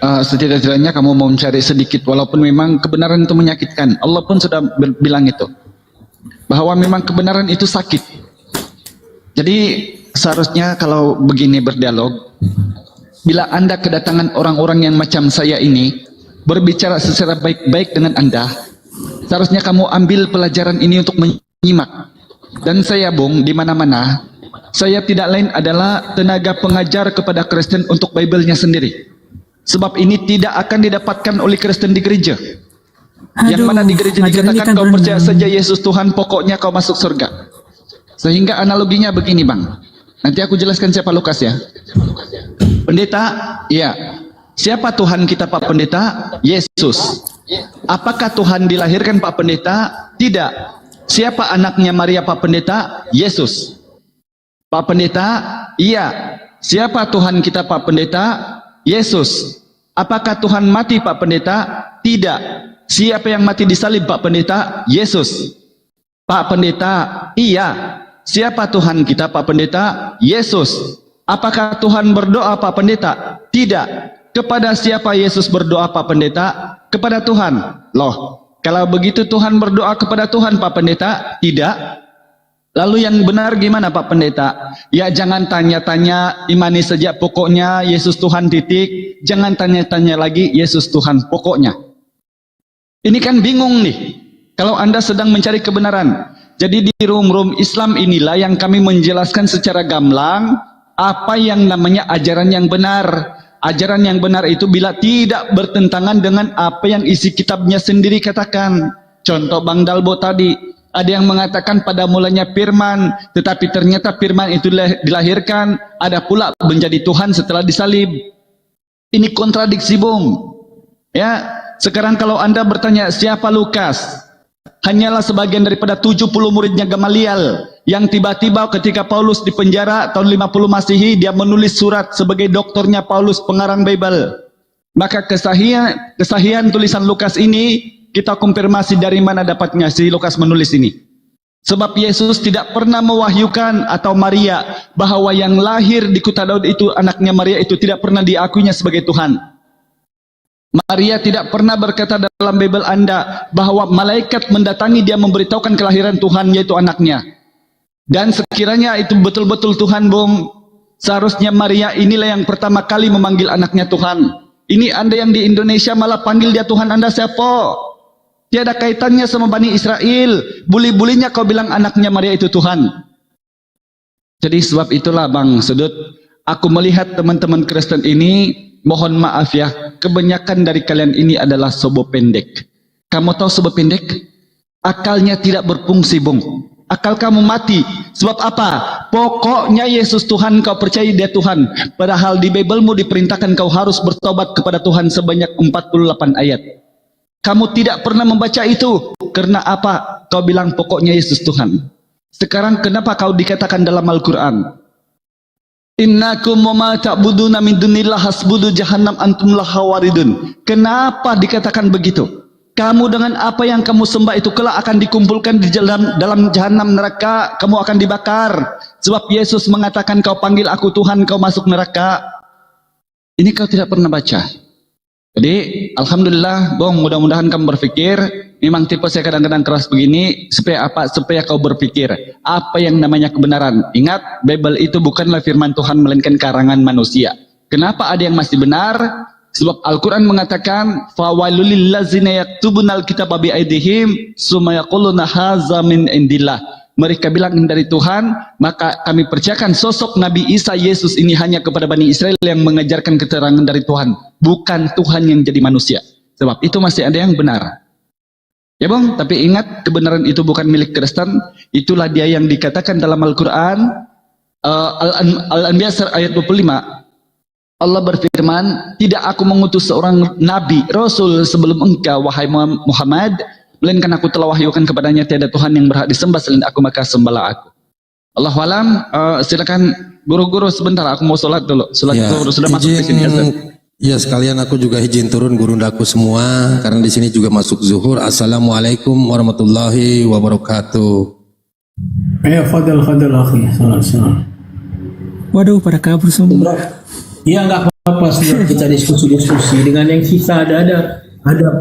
setidak-tidaknya kamu mau mencari sedikit walaupun memang kebenaran itu menyakitkan. Allah pun sudah bilang itu. Bahwa memang kebenaran itu sakit. Jadi seharusnya kalau begini berdialog, bila Anda kedatangan orang-orang yang macam saya ini berbicara secara baik-baik dengan Anda, seharusnya kamu ambil pelajaran ini untuk menyimak. Dan saya Bung, di mana-mana saya tidak lain adalah tenaga pengajar kepada Kristen untuk Bible-nya sendiri. Sebab ini tidak akan didapatkan oleh Kristen di gereja. Yang mana di gereja dikatakan kau percaya saja Yesus Tuhan, pokoknya kau masuk surga. Sehingga analoginya begini Bang. Nanti aku jelaskan siapa Lukas ya. Pendeta, iya. Siapa Tuhan kita Pak Pendeta? Yesus. Apakah Tuhan dilahirkan Pak Pendeta? Tidak. Siapa anaknya Maria Pak Pendeta? Yesus. Pak Pendeta, iya. Siapa Tuhan kita Pak Pendeta? Yesus. Apakah Tuhan mati Pak Pendeta? Tidak. Siapa yang mati di salib Pak Pendeta? Yesus. Pak Pendeta, iya. Siapa Tuhan kita Pak Pendeta? Yesus. Apakah Tuhan berdoa Pak Pendeta? Tidak. Kepada siapa Yesus berdoa Pak Pendeta? Kepada Tuhan. Loh, kalau begitu Tuhan berdoa kepada Tuhan Pak Pendeta? Tidak. Lalu yang benar gimana Pak Pendeta? Ya jangan tanya-tanya, imani saja pokoknya Yesus Tuhan titik. Jangan tanya-tanya lagi Yesus Tuhan pokoknya. Ini kan bingung nih. Kalau Anda sedang mencari kebenaran. Jadi di room Islam inilah yang kami menjelaskan secara gamblang apa yang namanya ajaran yang benar. Ajaran yang benar itu bila tidak bertentangan dengan apa yang isi kitabnya sendiri katakan. Contoh Bang Dalbo tadi, ada yang mengatakan pada mulanya firman, tetapi ternyata firman itu dilahirkan, ada pula menjadi Tuhan setelah disalib. Ini kontradiksi, Bung. Ya, sekarang kalau Anda bertanya siapa Lukas? Hanyalah sebagian daripada 70 muridnya Gamaliel yang tiba-tiba ketika Paulus di penjara tahun 50 Masehi dia menulis surat sebagai doktornya Paulus pengarang Bible. Maka kesahihan tulisan Lukas ini kita konfirmasi dari mana dapatnya si Lukas menulis ini. Sebab Yesus tidak pernah mewahyukan atau Maria bahwa yang lahir di kota Daud itu anaknya Maria itu tidak pernah diakuinya sebagai Tuhan. Maria tidak pernah berkata dalam Bible Anda bahwa malaikat mendatangi dia memberitahukan kelahiran Tuhan yaitu anaknya. Dan sekiranya itu betul-betul Tuhan, Bung, seharusnya Maria inilah yang pertama kali memanggil anaknya Tuhan. Ini Anda yang di Indonesia malah panggil dia Tuhan Anda siapa? Tiada kaitannya sama Bani Israel. Buli-bulinya kau bilang anaknya Maria itu Tuhan. Jadi sebab itulah Bang Sudut, aku melihat teman-teman Kristen ini, mohon maaf ya, kebanyakan dari kalian ini adalah sobo pendek. Kamu tahu sobo pendek? Akalnya tidak berfungsi, Bung. Akal kamu mati. Sebab apa? Pokoknya Yesus Tuhan, kau percaya dia Tuhan. Padahal di Biblemu diperintahkan kau harus bertobat kepada Tuhan sebanyak 48 ayat. Kamu tidak pernah membaca itu. Karena apa? Kau bilang pokoknya Yesus Tuhan. Sekarang kenapa kau dikatakan dalam Al-Quran? Innakum ma ta'buduna min dunillah hasbudu jahannam antum laha waridun. Kenapa dikatakan begitu? Kamu dengan apa yang kamu sembah itu kelak akan dikumpulkan di dalam jahanam neraka, kamu akan dibakar. Sebab Yesus mengatakan kau panggil aku Tuhan, kau masuk neraka. Ini kau tidak pernah baca. Jadi alhamdulillah, Bung, mudah-mudahan kamu berpikir. Memang tipe saya kadang-kadang keras begini supaya apa? Supaya kau berpikir apa yang namanya kebenaran. Ingat, Bible itu bukanlah firman Tuhan melainkan karangan manusia. Kenapa ada yang masih benar? Sebab Al-Quran mengatakan fawailul lil ladzina yaktubunal kitaba bi aydihim summa yaquluna hadza min indillah. Mereka bilang dari Tuhan, maka kami percayakan sosok Nabi Isa Yesus ini hanya kepada Bani Israel yang mengajarkan keterangan dari Tuhan, bukan Tuhan yang jadi manusia. Sebab itu masih ada yang benar. Ya Bang, tapi ingat kebenaran itu bukan milik Kristen. Itulah dia yang dikatakan dalam Al-Quran Al-Anbiya ayat 25. Allah berfirman, tidak aku mengutus seorang nabi, rasul sebelum engkau wahai Muhammad, melainkan aku telah wahyukan kepadanya tiada Tuhan yang berhak disembah selain aku, maka sembahlah aku. Allahu alam. Silakan guru-guru sebentar, aku mau sholat dulu. Sholat ya, itu sudah masuk di sini. Ya sekalian aku juga izin turun gurundaku semua karena di sini juga masuk zuhur. Assalamualaikum warahmatullahi wabarakatuh. Ya fadal akhi. Salam. Waduh, pada kabur semua. Ya nggak apa-apa, sudah kita diskusi dengan yang sisa ada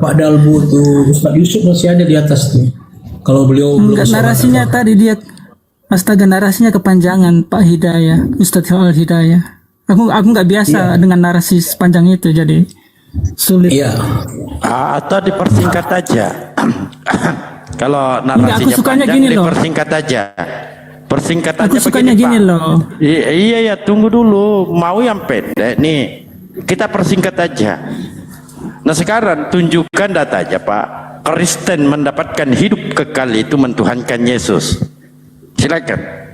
Pak Dalbo tuh, Ustaz Yusuf masih ada di atas tuh. Kalau beliau enggak, narasinya tadi dia astaga, narasinya kepanjangan Pak Hidayah, Ustadz Al Hidayah. Aku nggak biasa dengan narasi sepanjang itu, jadi sulit. Iya. Atau dipersingkat aja. Kalau narasinya aku sukanya panjang, gini loh. dipersingkat aja. Persingkat aku aja sukanya begini, gini Pak. loh. Iya, tunggu dulu. Mau yang pendek nih. Kita persingkat aja. Nah sekarang tunjukkan datanya Pak. Kristen mendapatkan hidup kekal itu mentuhankan Yesus. Silakan.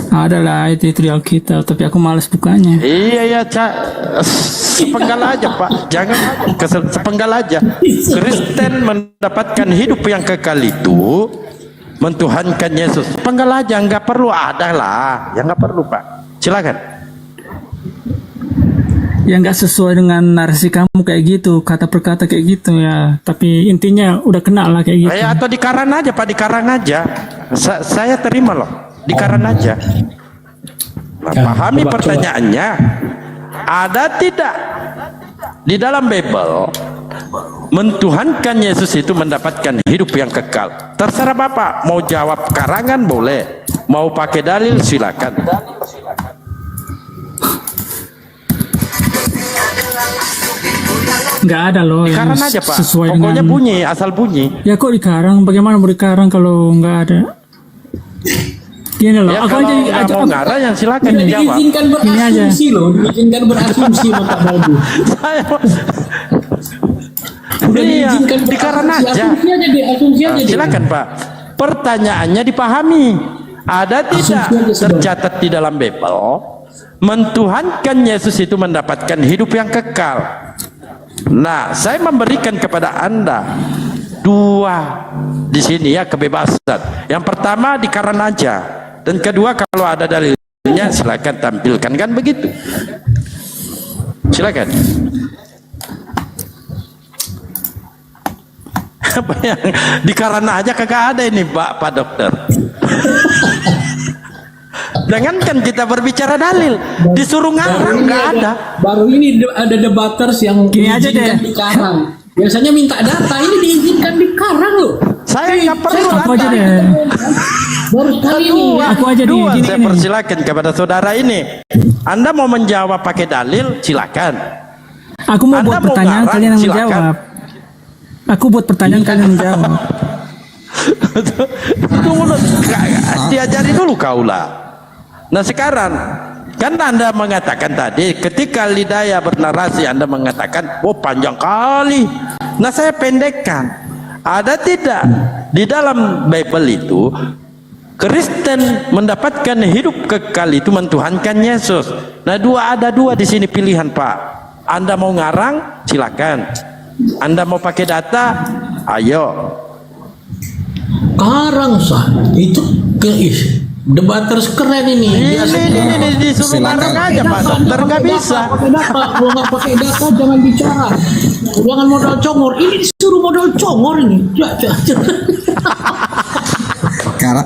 Adalah itu di Alkitab, tapi aku malas bukanya. Iya, sepenggal aja Pak. Jangan sepenggal aja. Kristen mendapatkan hidup yang kekal itu mentuhankan Yesus. Sepenggal aja, nggak perlu ada lah. Ya nggak perlu Pak. Silakan. Ya nggak sesuai dengan narasi kamu kayak gitu, kata per kata kayak gitu ya. Tapi intinya udah kenal lah kayak gitu. Atau dikarang aja Pak, dikarang aja. Saya terima loh. Dikarang aja. Nah, pahami pertanyaannya. Ada tidak di dalam Bible mentuhankan Yesus itu mendapatkan hidup yang kekal? Terserah Bapak, mau jawab karangan boleh, mau pakai dalil silakan. Nggak ada loh yang aja, Pak. sesuai Pokoknya dengan bunyi, asal bunyi. Ya kok dikarang? Bagaimana mau dikarang kalau nggak ada? Gini loh, Ya, aku kalau nggak mau ngarah yang silakan Tidak dijawab. diizinkan berasumsi loh, diizinkan berasumsi Pak Dalbu. Udah Iya, diizinkan dikarena berasumsi, aja. asumsi aja deh, asumsi aja deh. Silakan Pak. Pertanyaannya dipahami. Ada tidak tercatat di dalam Bible mentuhankan Yesus itu mendapatkan hidup yang kekal? Nah, saya memberikan kepada Anda dua di sini ya kebebasan. Yang pertama dikarena aja, dan kedua kalau ada dalilnya silakan tampilkan, kan begitu? Silakan. Apa yang dikarena aja kagak ada ini Pak Dokter. Jangankan kita berbicara dalil, disuruh ngarang nggak ada. Baru ini ada debaters yang Gini aja diizinkan deh. di Karang. Biasanya minta data, ini diizinkan di Karang loh. Saya nggak perlu Aku aja data. deh. Baru kali ini. Aku aja nih, Dua, gini, saya gini. persilakan kepada saudara ini. Anda mau menjawab pakai dalil, silakan. Aku mau Anda buat mau pertanyaan, ngarang, kalian yang silakan. menjawab. Aku buat pertanyaan, kalian yang menjawab. Tunggu dulu, diajari dulu kaulah. Nah sekarang kan Anda mengatakan tadi ketika Lidaya bernarasi Anda mengatakan oh panjang kali. Nah saya pendekkan. Ada tidak di dalam Bible itu Kristen mendapatkan hidup kekal itu mentuhankan Yesus. Nah ada dua di sini pilihan Pak. Anda mau ngarang silakan. Anda mau pakai data, ayo. Karang sah itu debaters keren ini. Ini disuruh ngarang aja Pak Dokter, nggak bisa. Pakai data, kalau nggak pakai data jangan bicara. Jangan modal congor. Ini disuruh modal congor ini. Karena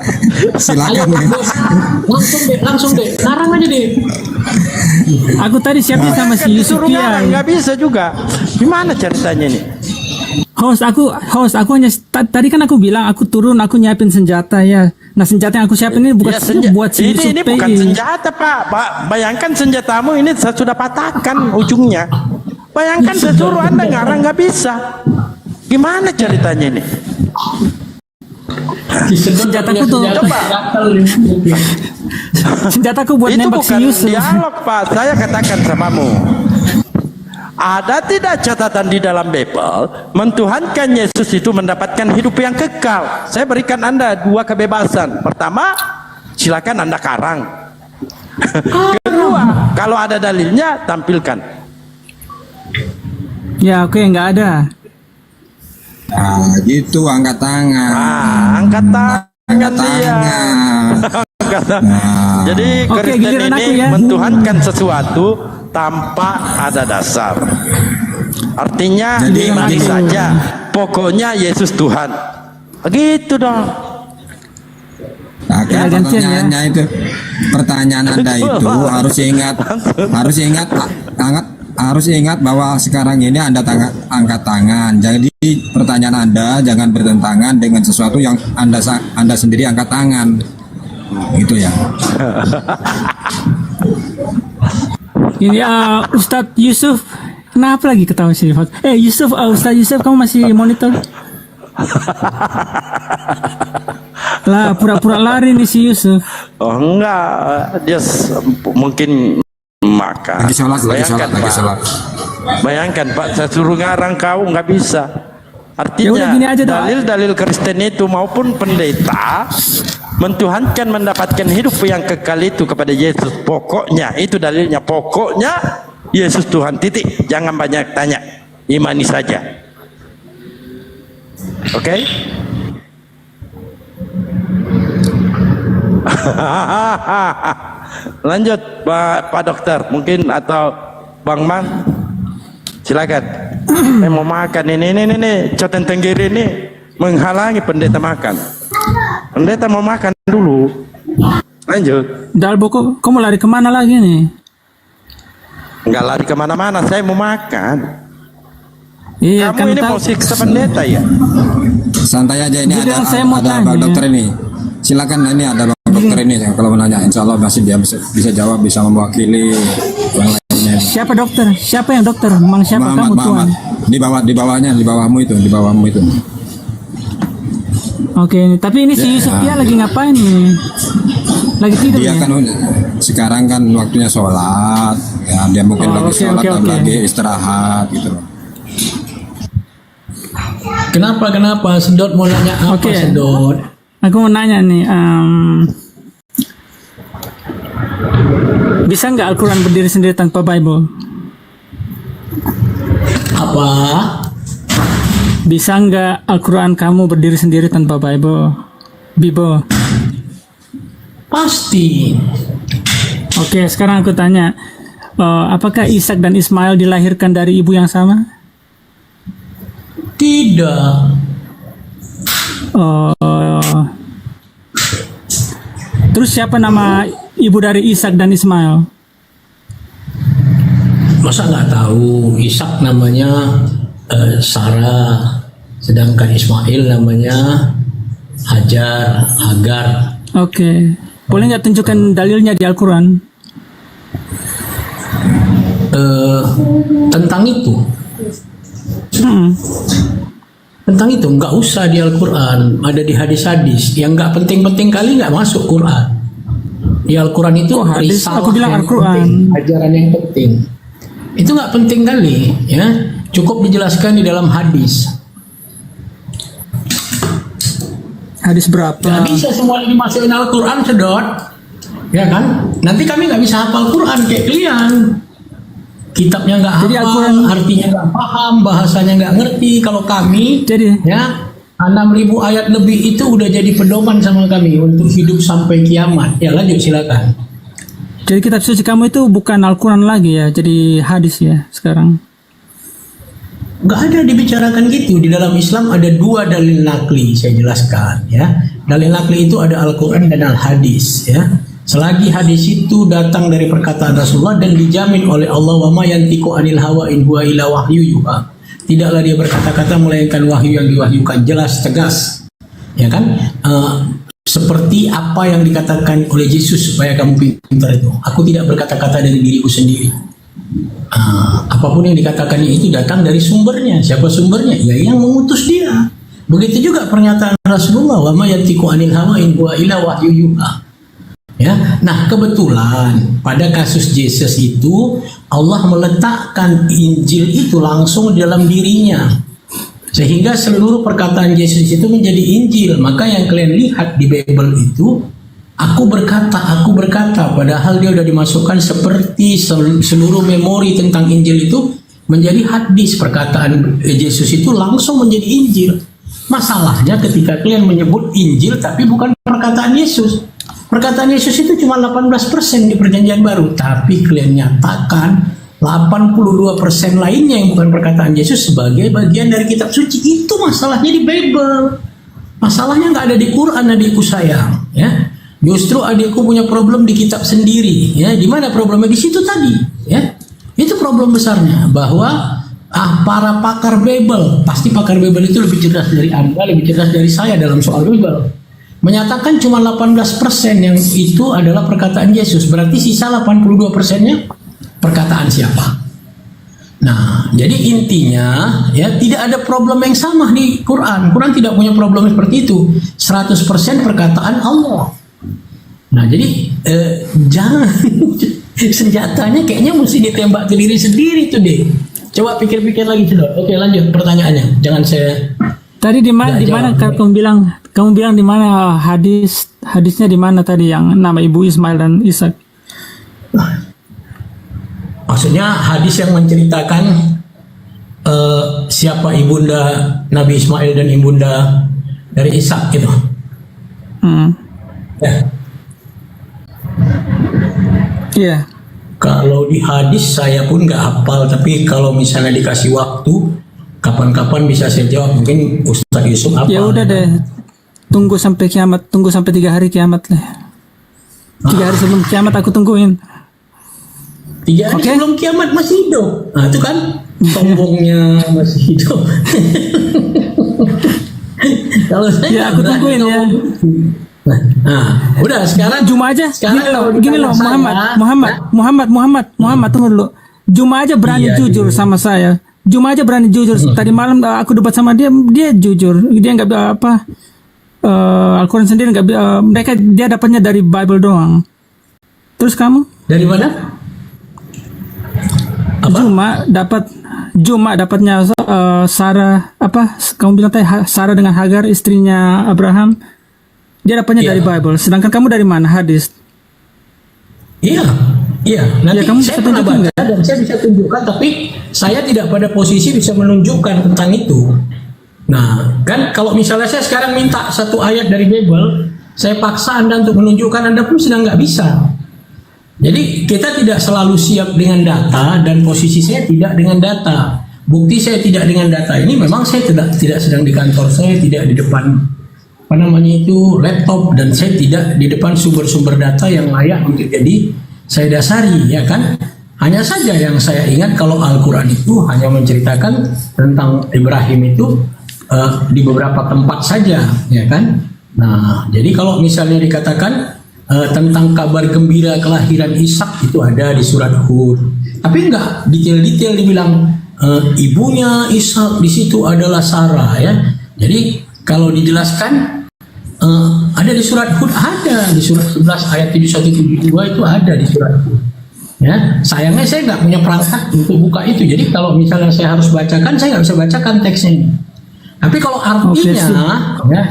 silakan Ayo, langsung deh. Karang aja deh. Aku tadi siapin sama si Yusuf Disuruh ngarang nggak bisa juga. Gimana ceritanya nih? host aku hanya tadi kan aku bilang aku turun, aku nyiapin senjata ya. Nah senjata yang aku siapin ini bukan buat si Yusuf ini bukan senjata Pak. Bayangkan senjatamu ini saya sudah patahkan ujungnya. Bayangkan saya suruh Anda ngarang nggak bisa. Gimana ceritanya ini? Senjataku tuh Coba. senjataku buat Itu nembak si bukan Yusuf. dialog Pak. Saya katakan samamu. Ada tidak catatan di dalam Bible mentuhankan Yesus itu mendapatkan hidup yang kekal? Saya berikan Anda dua kebebasan. Pertama, silakan Anda karang. Kedua, kalau ada dalilnya tampilkan. Ya oke, nggak ada. Nah, gitu angkat tangan. Angkat tangan dia. Jadi Oke, Kristen giliran ini aku ya. mentuhankan sesuatu tanpa ada dasar. Artinya Jadi nikmati aku- saja. Pokoknya Yesus Tuhan. Begitu dong. Nah, kan pertanyaannya itu, pertanyaan Anda itu harus ingat bahwa sekarang ini Anda angkat tangan. Jadi pertanyaan Anda jangan bertentangan dengan sesuatu yang Anda sendiri angkat tangan. Gitu ya. Ini Ustadz Yusuf, kenapa lagi ketawa sih? Yusuf, Ustadz Yusuf, kamu masih monitor? Lah pura-pura lari nih si Yusuf. Oh enggak, dia mungkin makan. Lagi sholat. Pak. Bayangkan Pak, saya suruh ngarang kau nggak bisa. Ya Artinya udah, gini aja dah. dalil-dalil Kristen itu maupun pendeta mentuhankan mendapatkan hidup yang kekal itu kepada Yesus. Pokoknya itu dalilnya. Pokoknya Yesus Tuhan, titik. Jangan banyak tanya, imani saja. Oke? Lanjut Pak Dokter mungkin atau Bang Man, silakan. Saya mau makan ini Coten Tenggiri ini menghalangi pendeta makan. Pendeta mau makan dulu. Lanjut. Dalbo, kok mau lari kemana lagi nih? Enggak lari kemana-mana, saya mau makan. Iya, Kamu kan ini mau siksa pendeta ya? Santai aja, ini Giliran saya mau ada tanya. Bang Dokter ini. Silakan, ini ada Bang Dokter ini kalau menanya. Insya Allah masih dia bisa jawab, bisa mewakili yang lainnya. Siapa dokter? Siapa yang dokter? Mang siapa kamu tuan? Di bawahmu itu. Oke, tapi ini si Yusuf dia lagi ngapain nih? Lagi tidur Dia ya? kan sekarang kan waktunya sholat, ya dia mungkin lagi sholat atau lagi istirahat gitu loh. Kenapa Sedot mau nanya apa Oke. Sedot? Aku mau nanya nih, bisa nggak Al-Quran berdiri sendiri tanpa Bible? Apa? Bisa nggak Al-Quran kamu berdiri sendiri tanpa Bible? Pasti. Oke, sekarang aku tanya, apakah Ishak dan Ismail dilahirkan dari ibu yang sama? Tidak. Terus siapa nama ibu dari Ishak dan Ismail? Masa nggak tahu? Ishak namanya Sarah, sedangkan Ismail namanya Hagar. Oke, boleh nggak tunjukkan dalilnya di Al-Quran? Tentang itu. Tentang itu nggak usah di Al-Quran, ada di hadis-hadis yang nggak penting-penting kali nggak masuk Quran. Di Al-Quran itu hadis, risalah aku bilang yang Al-Quran. penting, ajaran yang penting. Itu nggak penting kali, ya. Cukup dijelaskan di dalam hadis. Hadis berapa? Nggak bisa semuanya dimasukin Al-Quran, Sedot. Ya kan? Nanti kami nggak bisa hafal Quran kayak kalian. Kitabnya nggak hafal, artinya nggak paham, bahasanya nggak ngerti. Kalau kami, ya 6.000 ayat lebih itu udah jadi pedoman sama kami untuk hidup sampai kiamat. Ya lanjut silakan. Jadi kitab suci kamu itu bukan Al-Quran lagi ya, jadi hadis ya sekarang? Nggak ada dibicarakan gitu. Di dalam Islam ada 2 dalil nakli, saya jelaskan ya. Dalil nakli itu ada Al-Quran dan Al-Hadis ya. Selagi hadis itu datang dari perkataan Rasulullah dan dijamin oleh Allah, wa ma yantiqu anil hawa in huwa illa wahyu yuha. Tidaklah dia berkata-kata melainkan wahyu yang diwahyukan, jelas tegas. Ya kan? Seperti apa yang dikatakan oleh Yesus supaya kamu pintar itu. Aku tidak berkata-kata dari diriku sendiri. Apapun yang dikatakannya itu datang dari sumbernya. Siapa sumbernya? Ya yang mengutus dia. Begitu juga pernyataan Rasulullah, wa ma yantiqu anil hawa in huwa illa wahyu yuha. Ya, nah kebetulan pada kasus Yesus itu Allah meletakkan Injil itu langsung di dalam dirinya, sehingga seluruh perkataan Yesus itu menjadi Injil. Maka yang kalian lihat di Bible itu, aku berkata, padahal dia sudah dimasukkan seperti seluruh memori tentang Injil itu menjadi hadis. Perkataan Yesus itu langsung menjadi Injil. Masalahnya ketika kalian menyebut Injil tapi bukan perkataan Yesus. Perkataan Yesus itu cuma 18% di Perjanjian Baru, tapi kalian nyatakan 82% lainnya yang bukan perkataan Yesus sebagai bagian dari kitab suci. Itu masalahnya di Bible. Masalahnya nggak ada di Quran, adikku sayang. Ya, justru adikku punya problem di kitab sendiri. Ya, di mana problemnya? Di situ tadi. Ya, itu problem besarnya bahwa para pakar Bible, pasti pakar Bible itu lebih cerdas dari Anda, lebih cerdas dari saya dalam soal Bible. Menyatakan cuma 18% yang itu adalah perkataan Yesus. Berarti sisa 82%-nya perkataan siapa? Nah, jadi intinya ya tidak ada problem yang sama di Quran. Quran tidak punya problem seperti itu. 100% perkataan Allah. Nah, jadi jangan senjatanya kayaknya mesti ditembak ke diri sendiri tuh deh. Coba pikir-pikir lagi dulu. Oke, lanjut pertanyaannya. Jangan saya Tadi di mana kamu bilang di mana hadisnya di mana tadi yang nama ibu Ismail dan Ishak? Maksudnya hadis yang menceritakan siapa ibunda Nabi Ismail dan ibunda dari Ishak gitu. Ya. Iya. Kalau di hadis saya pun nggak hafal, tapi kalau misalnya dikasih waktu kapan-kapan bisa saya jawab. Mungkin Ustaz Yusuf apa? Ya udah deh. Tunggu sampai kiamat, tunggu sampai 3 hari kiamat lah. 3 hari sebelum kiamat aku tungguin. 3 hari sebelum kiamat masih hidup. Nah itu kan sombongnya masih hidup. Kalau saya ya aku tungguin ya. Nah, udah sekarang Juma aja. Gini loh Muhammad tunggu dulu. Juma aja berani jujur sama saya. Juma aja berani jujur. Tadi malam aku debat sama dia jujur. Dia nggak apa Al-Quran sendiri nggak mereka dia dapatnya dari Bible doang. Terus kamu Dari mana? Juma dapatnya Sarah apa kamu bilang tadi Sarah dengan Hagar istrinya Abraham dia dapatnya dari Bible. Sedangkan kamu dari mana hadis? Iya. Nanti kamu saya bisa pernah tunjukin baca dan saya bisa tunjukkan, tapi saya tidak pada posisi bisa menunjukkan tentang itu. Nah, kan kalau misalnya saya sekarang minta satu ayat dari Bible, saya paksa Anda untuk menunjukkan, Anda pun sedang nggak bisa. Jadi kita tidak selalu siap dengan data dan posisi saya tidak dengan data. Bukti saya tidak dengan data ini memang saya tidak sedang di kantor saya, tidak di depan laptop, dan saya tidak di depan sumber-sumber data yang layak untuk jadi saya dasari, ya kan? Hanya saja yang saya ingat kalau Al-Quran itu hanya menceritakan tentang Ibrahim itu di beberapa tempat saja, ya kan? Nah, jadi kalau misalnya dikatakan tentang kabar gembira kelahiran Ishak itu ada di surat Hud, tapi enggak detail-detail dibilang ibunya Ishak di situ adalah Sarah, ya. Jadi kalau dijelaskan ada di surat Hud, ada di surat 11 ayat 7172 itu ada di surat Hud. Ya, sayangnya saya nggak punya perangkat untuk buka itu. Jadi kalau misalnya saya harus bacakan, saya nggak bisa bacakan teksnya ini. Tapi kalau artinya, ya,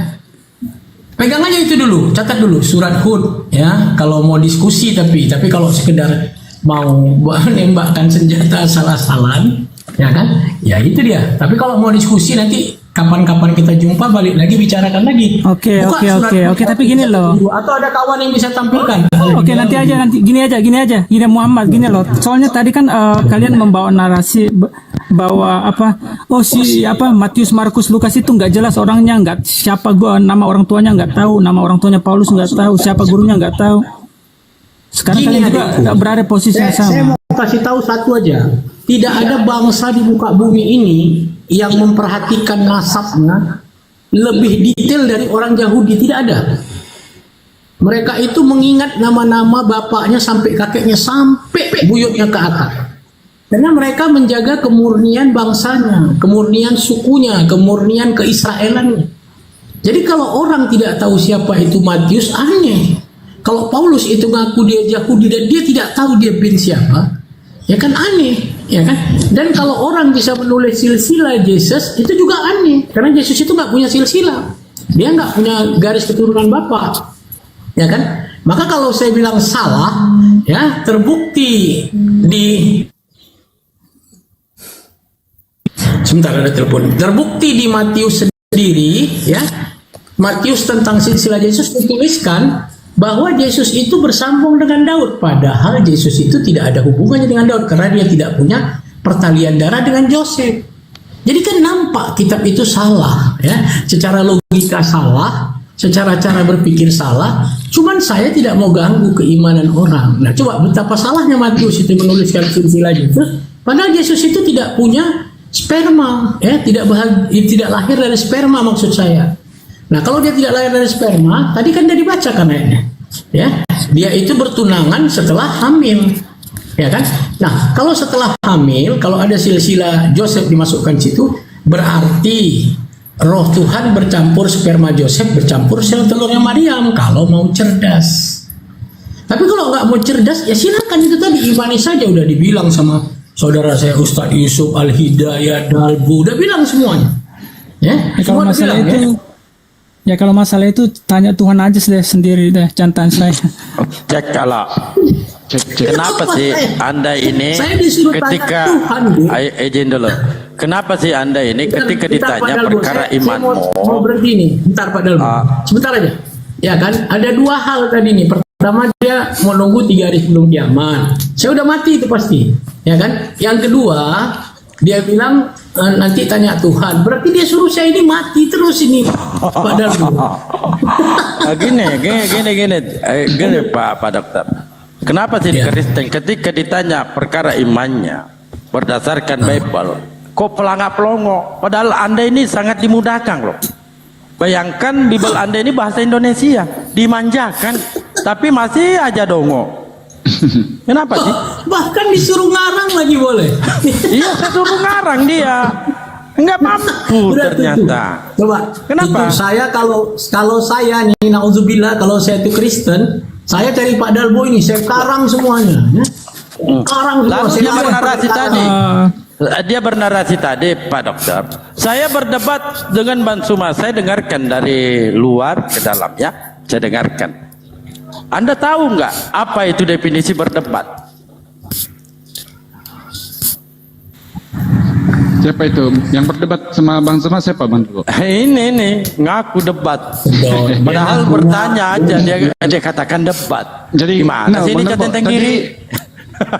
pegang aja itu dulu, catat dulu surat Hud, ya. Kalau mau diskusi, tapi kalau sekedar mau menembakkan senjata salah-salan, ya kan? Ya itu dia. Tapi kalau mau diskusi nanti kapan-kapan kita jumpa balik lagi bicarakan lagi. Oke. Tapi gini loh. Atau ada kawan yang bisa tampilkan. Oke, nanti gini aja. Gini Muhammad, gini loh. Soalnya tadi kan kalian membawa narasi bahwa Matius, Markus, Lukas itu nggak jelas orangnya, nggak siapa nama orang tuanya nggak tahu, nama orang tuanya Paulus nggak tahu, siapa gurunya nggak tahu. Sekarang kalian juga nggak berada posisi yang sama. Saya mau kasih tahu satu aja. Tidak ada bangsa di muka bumi ini yang memperhatikan nasabnya lebih detail dari orang Yahudi, tidak ada. Mereka itu mengingat nama-nama bapaknya sampai kakeknya sampai buyutnya ke atas. Karena mereka menjaga kemurnian bangsanya, kemurnian sukunya, kemurnian keisraelannya. Jadi kalau orang tidak tahu siapa itu Matius, aneh. Kalau Paulus itu ngaku dia Yahudi dan dia tidak tahu dia bin siapa, ya kan aneh, ya kan? Dan kalau orang bisa menulis silsilah Yesus, itu juga aneh, karena Yesus itu nggak punya silsilah, dia nggak punya garis keturunan bapak, ya kan? Maka kalau saya bilang salah, ya terbukti sebentar ada telepon, terbukti di Matius sendiri, ya Matius tentang silsilah Yesus dituliskan bahwa Yesus itu bersambung dengan Daud, padahal Yesus itu tidak ada hubungannya dengan Daud karena dia tidak punya pertalian darah dengan Yosef. Jadi kan nampak kitab itu salah, ya, secara logika salah, secara cara berpikir salah. Cuman saya tidak mau ganggu keimanan orang. Nah, coba betapa salahnya Matius itu menuliskan silsilah Yesus, padahal Yesus itu tidak punya sperma, ya, tidak lahir dari sperma maksud saya. Nah, kalau dia tidak lahir dari sperma, tadi kan dia dibacakan ayatnya, ya, dia itu bertunangan setelah hamil, ya kan? Nah, kalau setelah hamil, kalau ada silsilah Joseph dimasukkan situ, berarti roh Tuhan bercampur sperma Joseph bercampur sel telurnya Maryam. Kalau mau cerdas, tapi kalau nggak mau cerdas, ya silakan itu tadi imani saja. Udah dibilang sama saudara saya Ustadz Yusuf Al-Hidayat Dalbu, udah bilang semuanya, ya. Kalau masalah bilang, itu. Ya? Ya kalau masalah itu tanya Tuhan aja sendiri deh, jantan saya. Cek kalau kenapa sih Anda ini ketika izin dulu. Kenapa sih Anda ini ketika ditanya perkara imanmu? Mau berhenti nih, bentar Pak Dalbu. Sebentar aja. Ya kan, ada dua hal tadi nih. Pertama dia mau nunggu 3 hari sebelum kiamat. Saya udah mati itu pasti, ya kan? Yang kedua dia bilang nanti tanya Tuhan, berarti dia suruh saya ini mati terus ini, Pak Dalbu. Gini Pak Dokter. Kenapa sih Kristen ketika ditanya perkara imannya berdasarkan Bible, kok pelangak-pelongo? Padahal Anda ini sangat dimudahkan loh. Bayangkan Bible Anda ini bahasa Indonesia, dimanjakan, tapi masih aja dongo. Kenapa sih? Bahkan disuruh ngarang lagi boleh. Iya, saya suruh ngarang dia. Nggak mampu ternyata. Coba. Kenapa? Itu saya kalau saya nih, naudzubillah, kalau saya itu Kristen, saya cari Pak Dalbo ini, saya karang semuanya. Ya. Karang semua. Lalu Saya dia bernarasi karang. tadi. Dia bernarasi tadi, Pak Dokter. Saya berdebat dengan Bang Suma. Saya dengarkan dari luar ke dalam ya. Saya dengarkan. Anda tahu nggak apa itu definisi berdebat? Siapa itu? Yang berdebat sama Bang Suma siapa Bang Dalbo? Ini ngaku debat. Padahal bertanya aja dia katakan debat. Jadi gimana sih ini Bang Dalbo, tentang diri?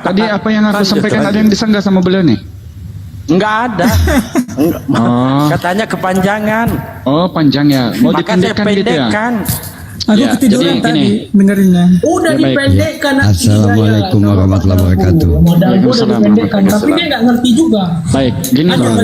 Tadi apa yang aku sampaikan ada yang disanggah sama beliau nih? Enggak ada. Katanya kepanjangan. Oh, panjang ya. Mau Maka saya dipendekkan gitu ya? pendekkan. Aku Ya, ketiduran jadi tadi gini. dengerinnya. Udah Ya, baik. dipendekkan. Assalamualaikum warahmatullahi wabarakatuh. Modal udah Waalaikumsalam dipendekkan, tapi warahmatullahi dia nggak ngerti juga. Baik, gini Aja loh. lagi.